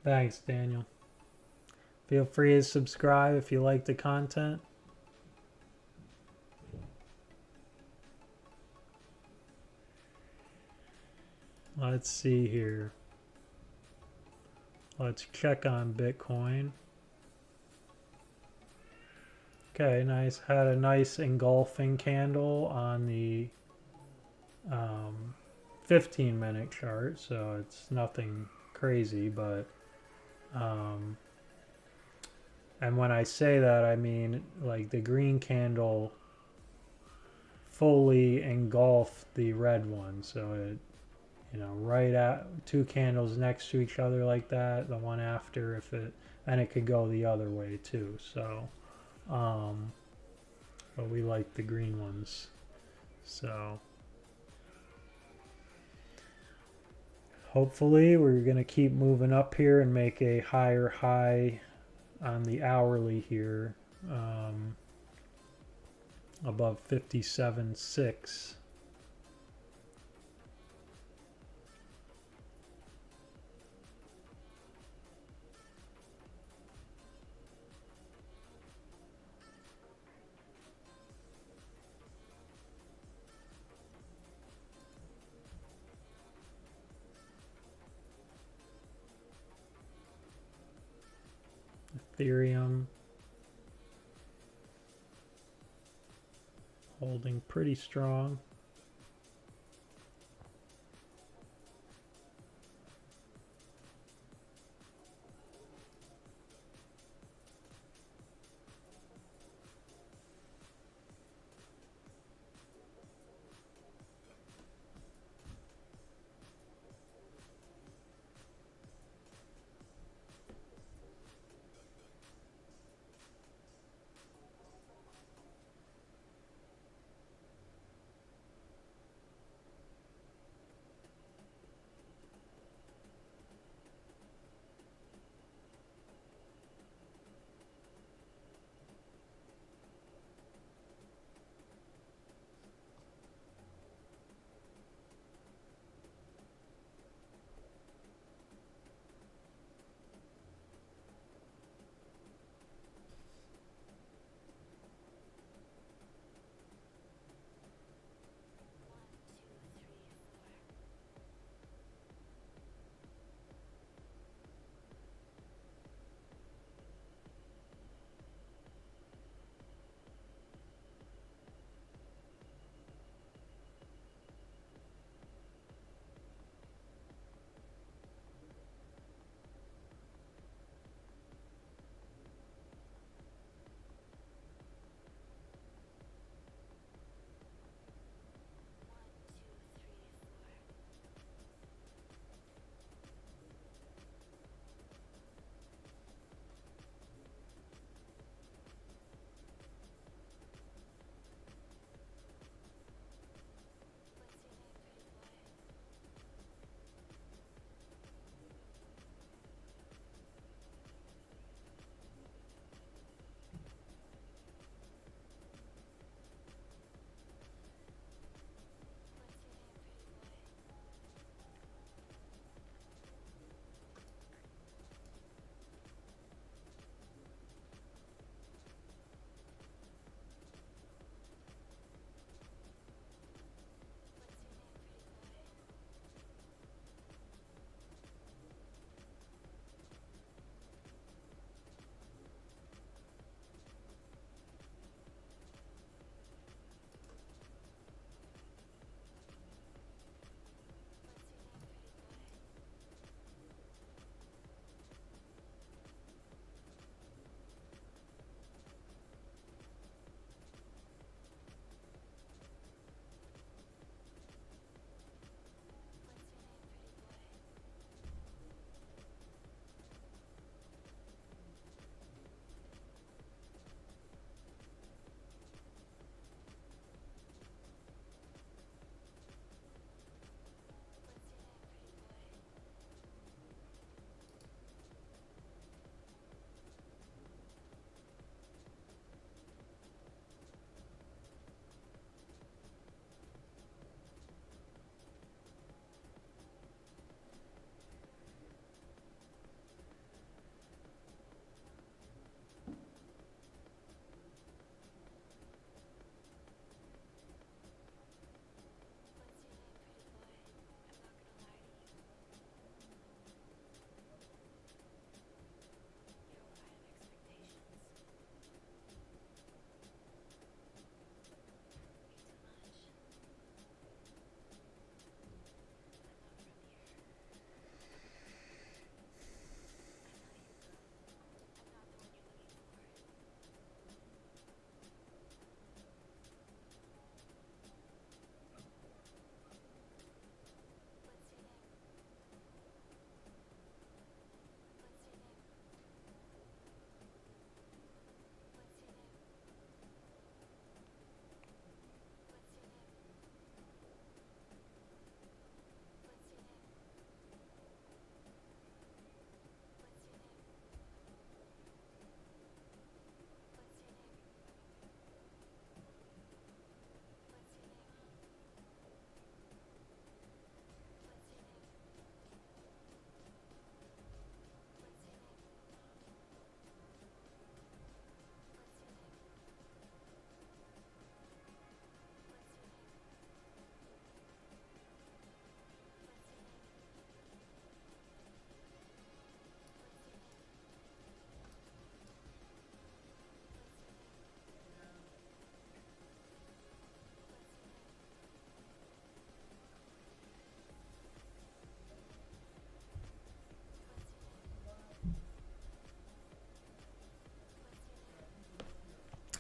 Thanks, Daniel. Feel free to subscribe if you like the content. Let's see here. Let's check on Bitcoin. Okay, nice. Had a nice engulfing candle on the 15-minute chart, so it's nothing crazy, but and when I say that, I mean like the green candle fully engulfed the red one, so it right at two candles next to each other like that, the one after, and it could go the other way too. So but we like the green ones. So hopefully we're going to keep moving up here and make a higher high on the hourly here, above 57.6. Ethereum holding pretty strong.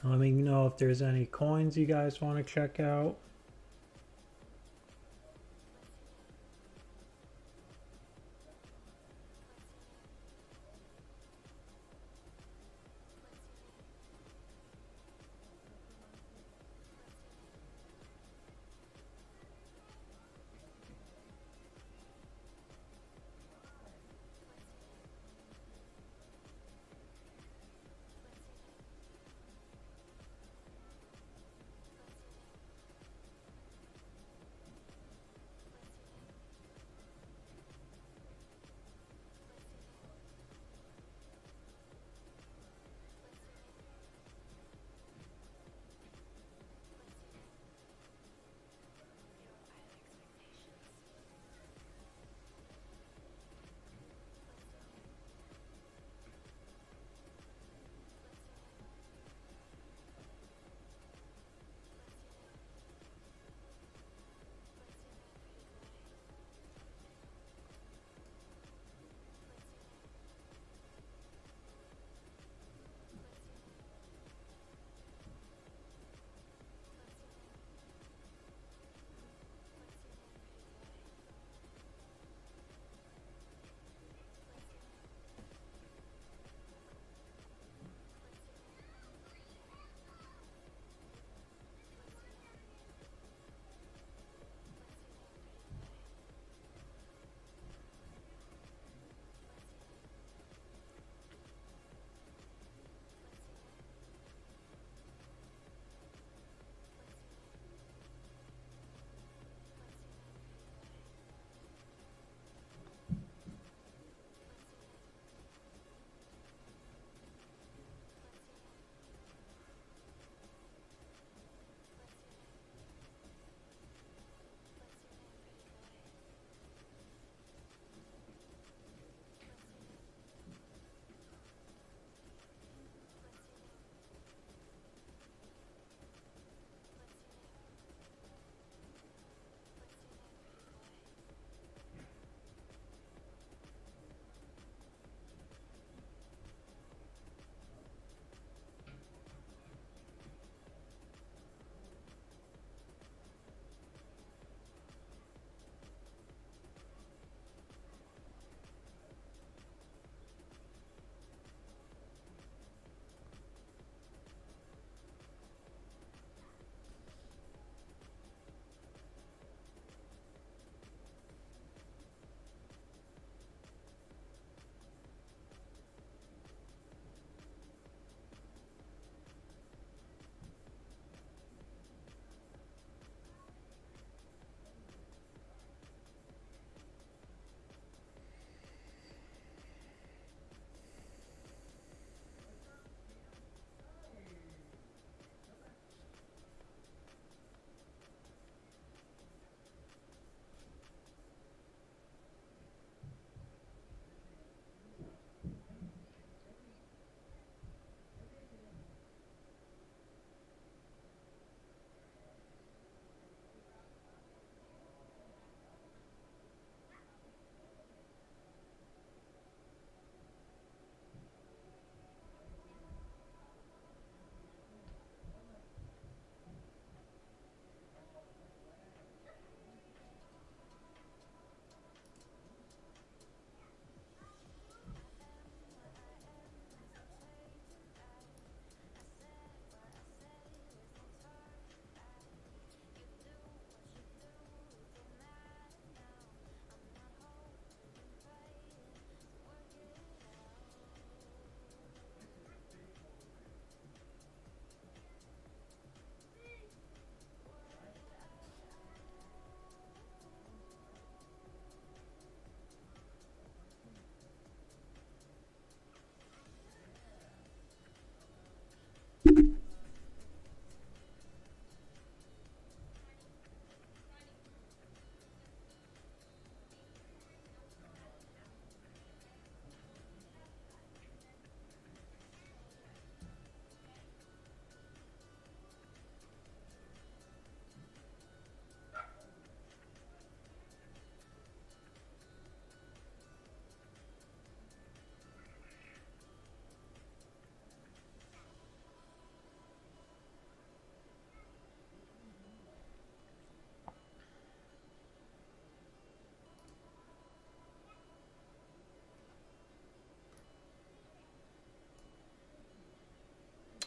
Let me know if there's any coins you guys want to check out.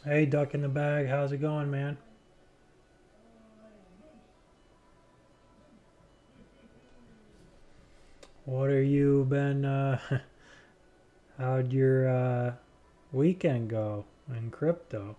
Hey, Duck in the Bag, how's it going, man? What are you been, how'd your weekend go in crypto?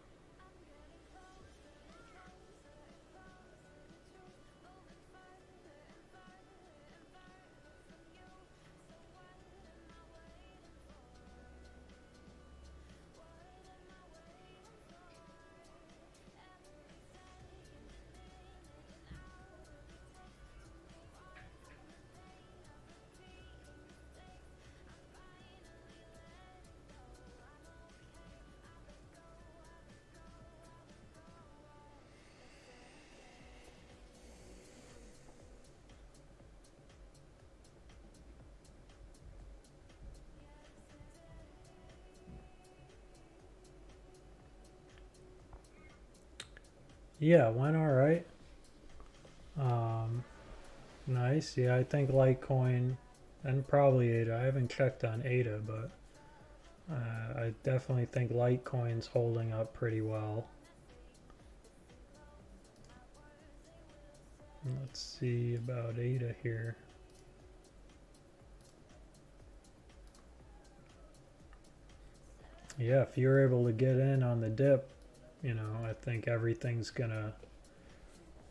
Yeah, went all right. Um, nice. Yeah, I think Litecoin and probably ADA. I haven't checked on ADA, but I definitely think Litecoin's holding up pretty well. Let's see about ADA here. Yeah, if you're able to get in on the dip, I think everything's gonna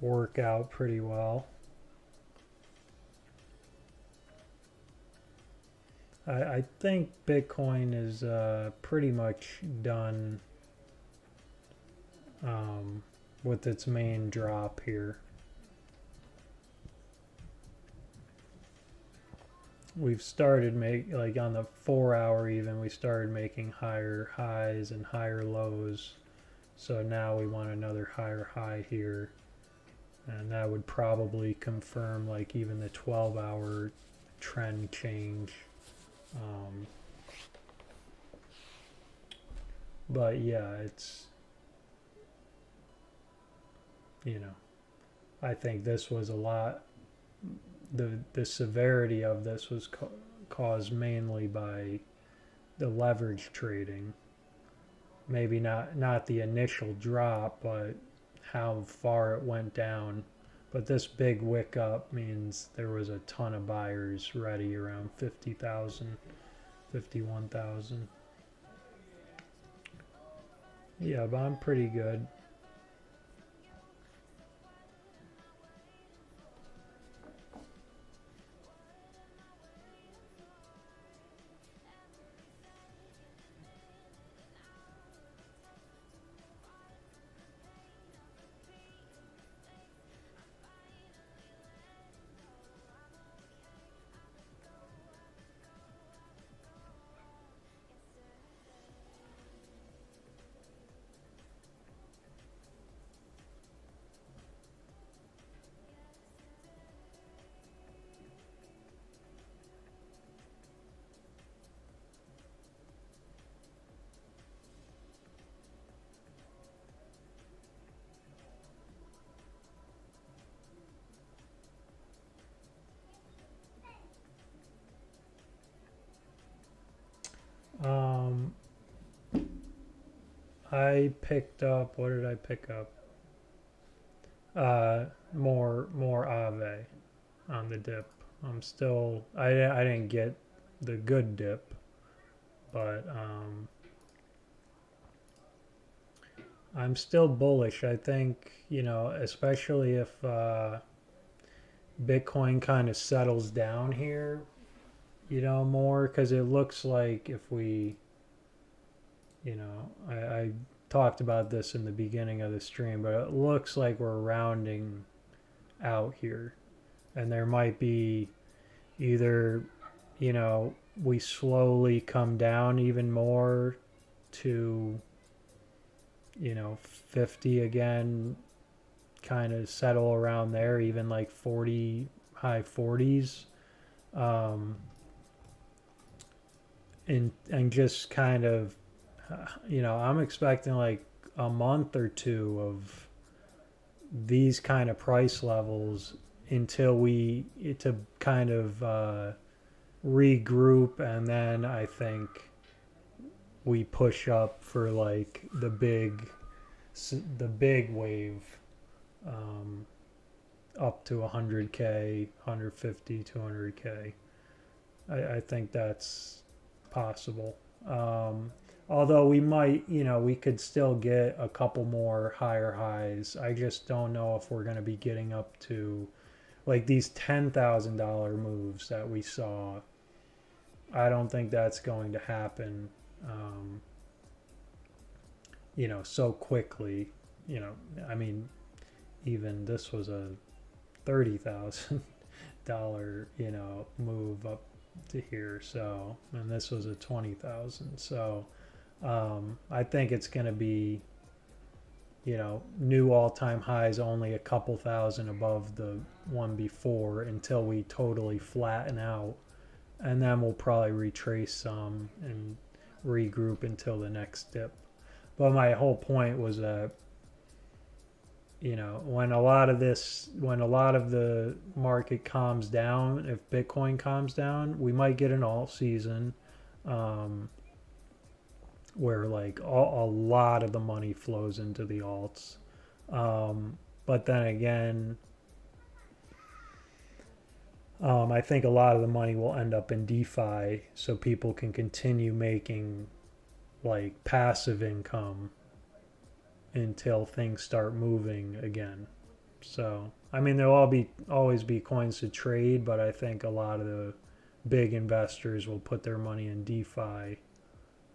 work out pretty well. I think Bitcoin is pretty much done um, with its main drop here. We've started like on the 4 hour even, we started making higher highs and higher lows. So now we want another higher high here. And that would probably confirm like even the 12-hour trend change. Um, but yeah, you know, I think this was a lot. The severity of this was caused mainly by the leverage trading. Maybe not the initial drop, but how far it went down. But this big wick up means there was a ton of buyers ready around 50,000, 51,000. Yeah, but I'm pretty good. Um, I picked up. What did I pick up? More Aave on the dip. I'm still. I didn't get the good dip, but I'm still bullish. I think especially if Bitcoin kind of settles down here, more because it looks like if we, I talked about this in the beginning of the stream, but it looks like we're rounding out here, and there might be either, we slowly come down even more to 50 again, kind of settle around there, even like 40, high 40s, um, and just kind of, I'm expecting like a month or two of these kind of price levels until we to kind of regroup, and then I think we push up for like the big wave, um, up to 100K, 150, 200K. I think that's possible. Although we might, we could still get a couple more higher highs. I just don't know if we're going to be getting up to like these $10,000 moves that we saw. I don't think that's going to happen, um, so quickly. I mean, even this was a $30,000, move up to here. So, and this was a 20,000. So, I think it's going to be, new all-time highs only a couple thousand above the one before until we totally flatten out, and then we'll probably retrace some and regroup until the next dip. But my whole point was that, when a lot of the market calms down, if Bitcoin calms down, we might get an alt season, um, where like a lot of the money flows into the alts. But then again, I think a lot of the money will end up in DeFi, so people can continue making like passive income until things start moving again. So, I mean, there'll always be coins to trade, but I think a lot of the big investors will put their money in DeFi.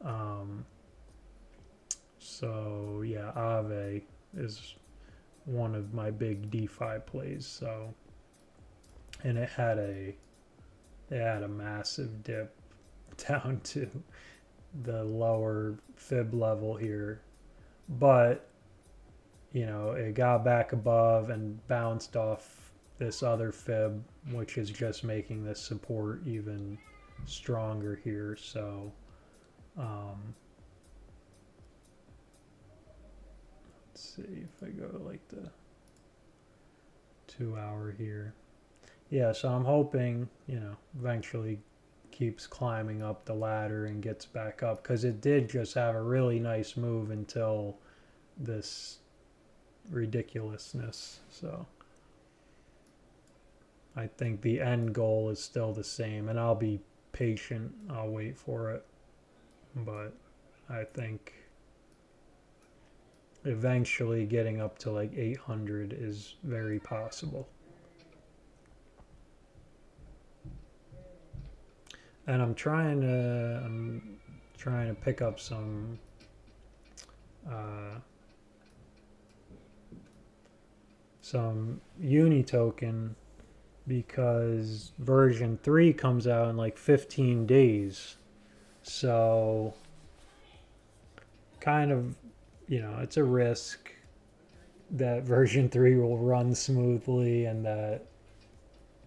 Um, so yeah, Aave is one of my big DeFi plays. So, and it had a massive dip down to the lower fib level here, but it got back above and bounced off this other fib, which is just making this support even stronger here. So, let's see if I go to like the 2 hour here. Yeah, so I'm hoping, eventually keeps climbing up the ladder and gets back up, because it did just have a really nice move until this ridiculousness. So I think the end goal is still the same, and I'll be patient. I'll wait for it. But I think eventually getting up to like 800 is very possible. And I'm trying to pick up uh, some Uni token, because version 3 comes out in like 15 days. So kind of, it's a risk that version 3 will run smoothly and that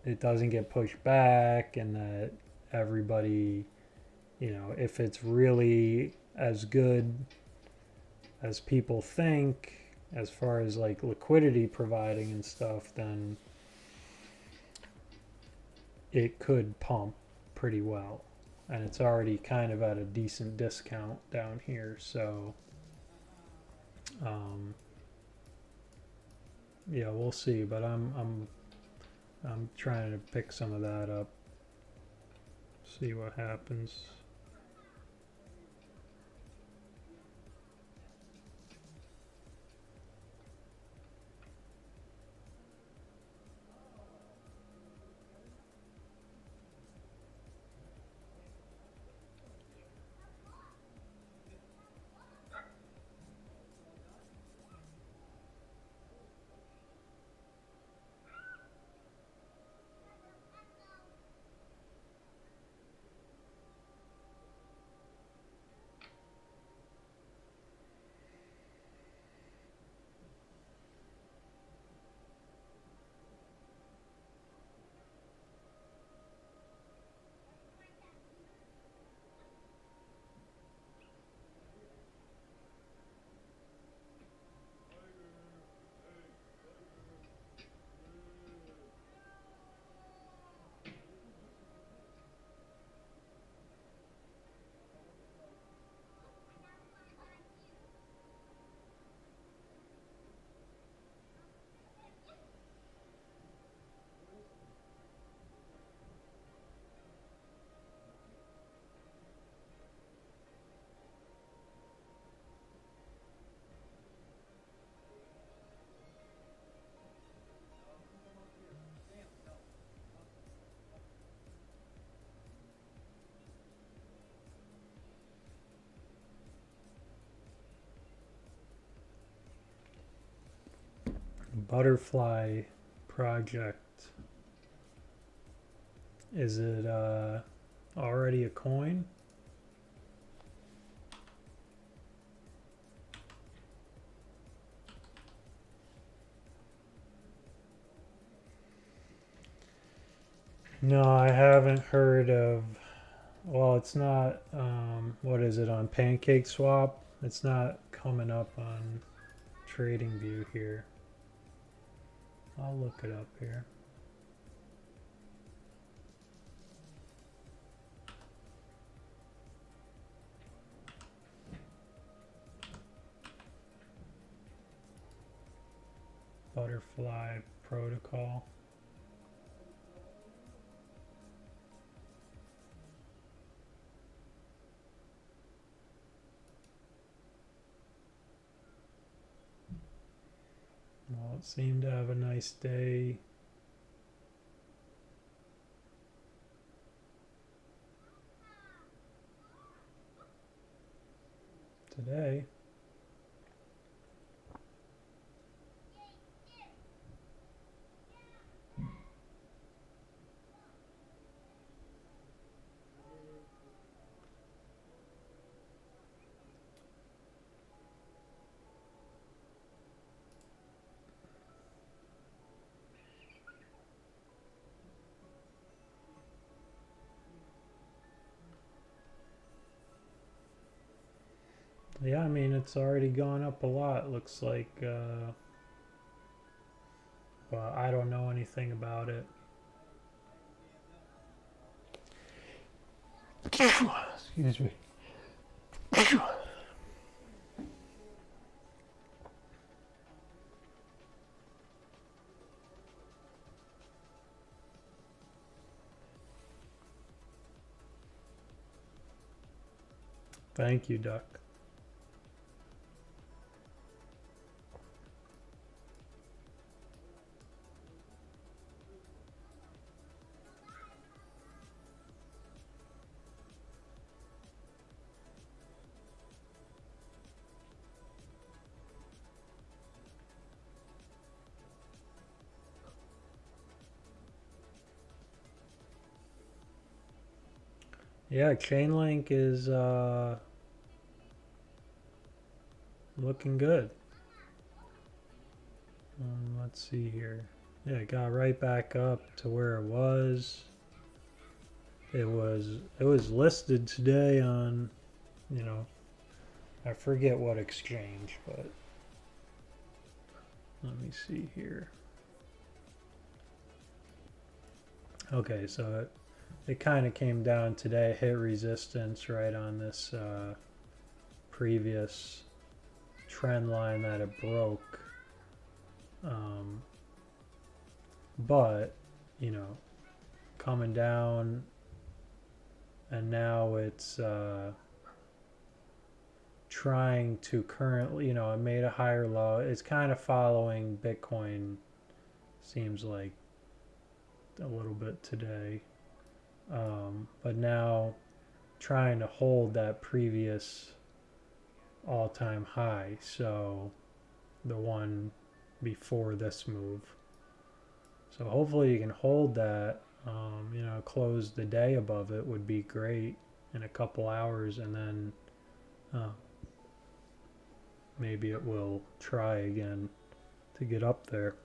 it doesn't get pushed back, and that everybody, if it's really as good as people think as far as like liquidity providing and stuff, then it could pump pretty well. And it's already kind of at a decent discount down here. So, yeah, we'll see. But I'm trying to pick some of that up. See what happens. Butterfly project. Is it already a coin? No, I haven't heard of. Well, it's not. What is it on Pancake Swap? It's not coming up on TradingView here. I'll look it up here. Butterfly protocol. Well, it seemed to have a nice day. Today. Yeah, I mean, it's already gone up a lot, looks like. Well, I don't know anything about it. Excuse me. Thank you, Duck. Yeah, Chainlink is looking good. Let's see here. Yeah, it got right back up to where it was. It was listed today on, you know, I forget what exchange, but let me see here. Okay, so it kind of came down today, hit resistance right on this previous trend line that it broke. But, you know, coming down, and now it's trying to currently, you know, it made a higher low. It's kind of following Bitcoin, seems like, a little bit today. But now trying to hold that previous all-time high, so the one before this move. So hopefully you can hold that, you know, close the day above it would be great in a couple hours, and then maybe it will try again to get up there.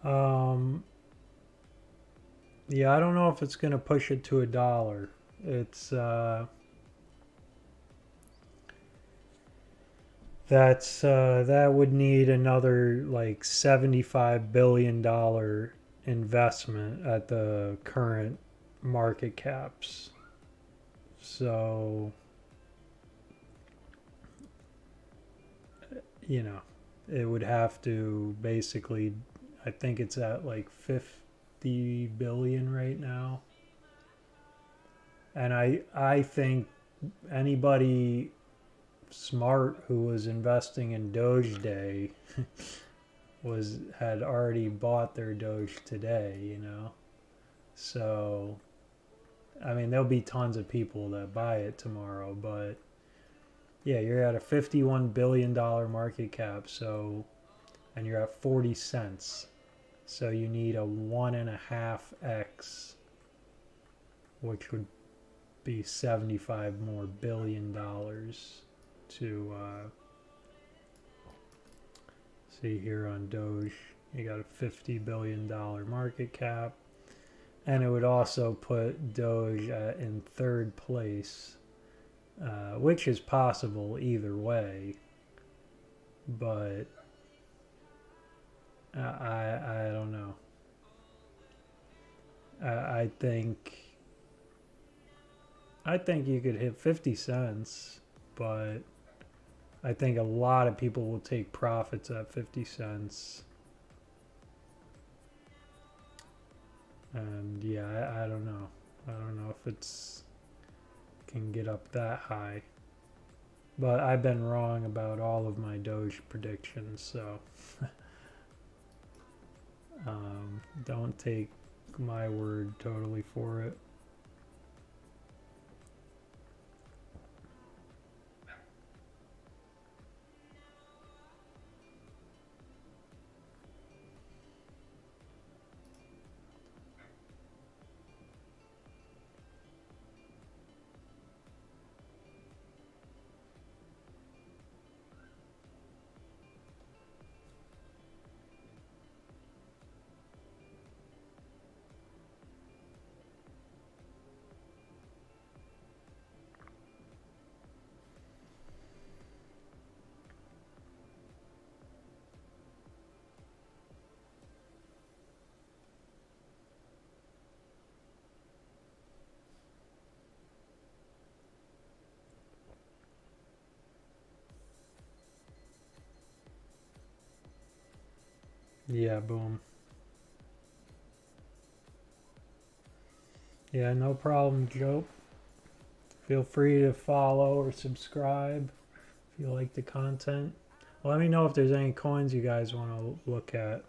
Um, yeah, I don't know if it's going to push it to $1. It's that would need another like $75 billion investment at the current market caps. So, you know, it would have to basically, I think it's at like 50 billion right now. And I think anybody smart who was investing in Doge Day had already bought their Doge today, you know. So I mean, there'll be tons of people that buy it tomorrow, but yeah, you're at a $51 billion market cap, so and you're at 40 cents. So you need a 1.5x, which would be 75 more $billion to see here on Doge. You got a $50 billion market cap, and it would also put Doge in third place, which is possible either way. But I don't know. I think you could hit 50 cents, but I think a lot of people will take profits at 50 cents. And yeah, I don't know. I don't know if it's can get up that high. But I've been wrong about all of my Doge predictions, so don't take my word totally for it. Yeah, boom. Yeah, no problem, Joe. Feel free to follow or subscribe if you like the content. Well, let me know if there's any coins you guys want to look at.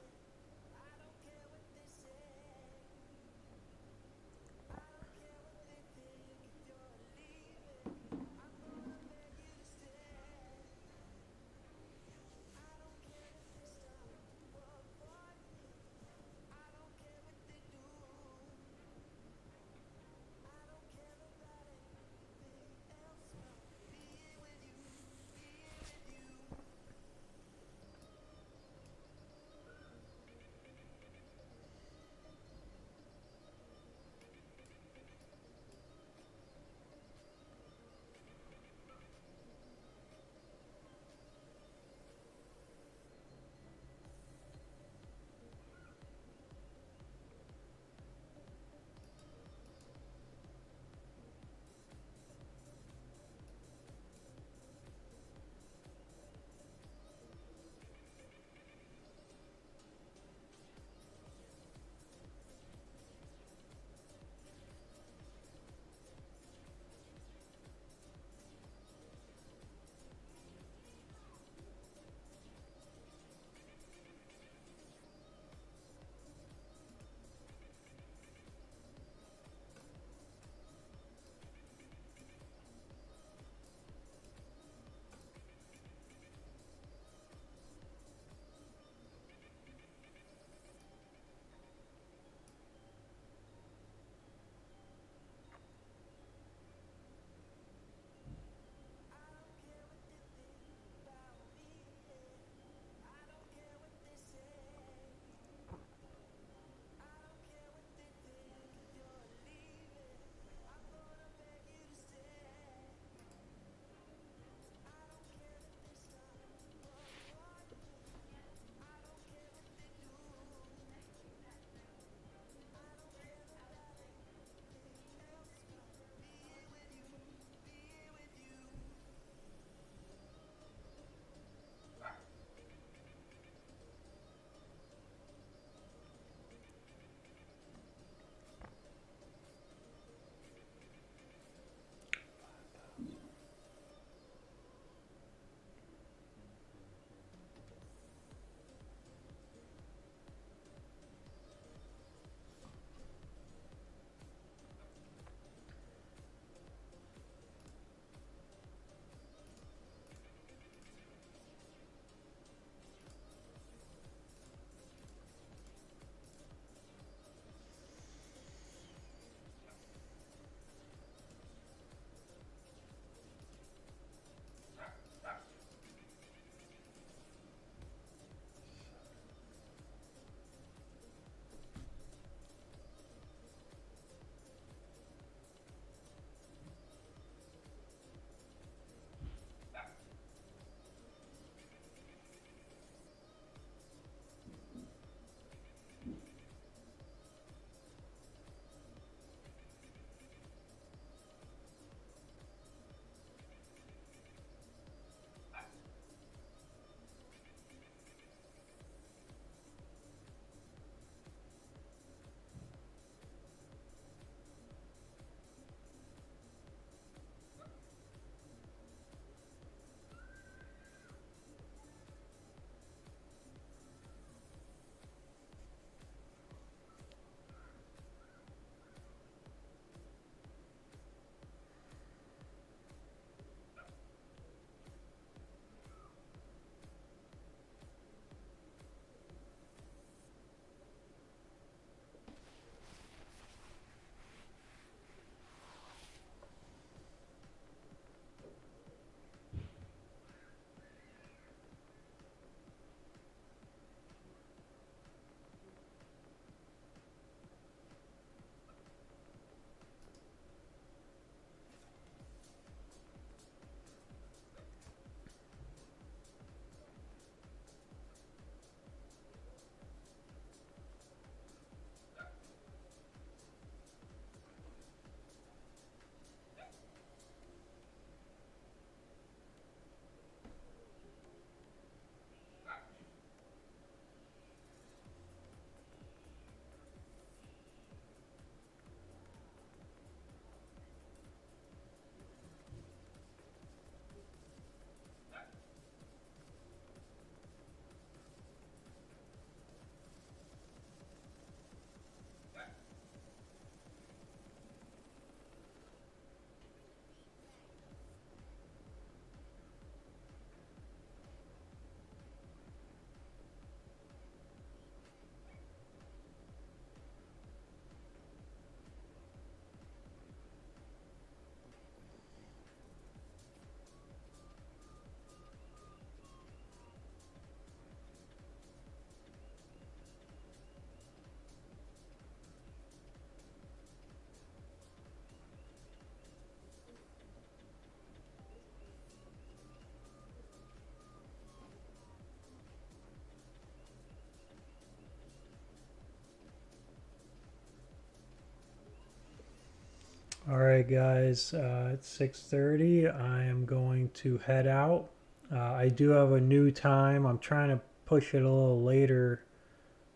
All right, guys, it's 6:30. I am going to head out. I do have a new time. I'm trying to push it a little later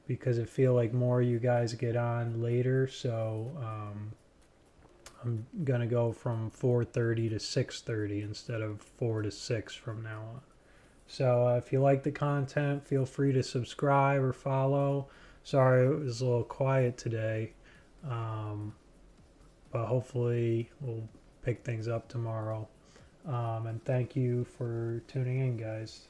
because I feel like more you guys get on later. So I'm gonna go from 4:30 to 6:30 instead of 4 to 6 from now on. So if you like the content, feel free to subscribe or follow. Sorry it was a little quiet today, but hopefully we'll pick things up tomorrow. And thank you for tuning in, guys.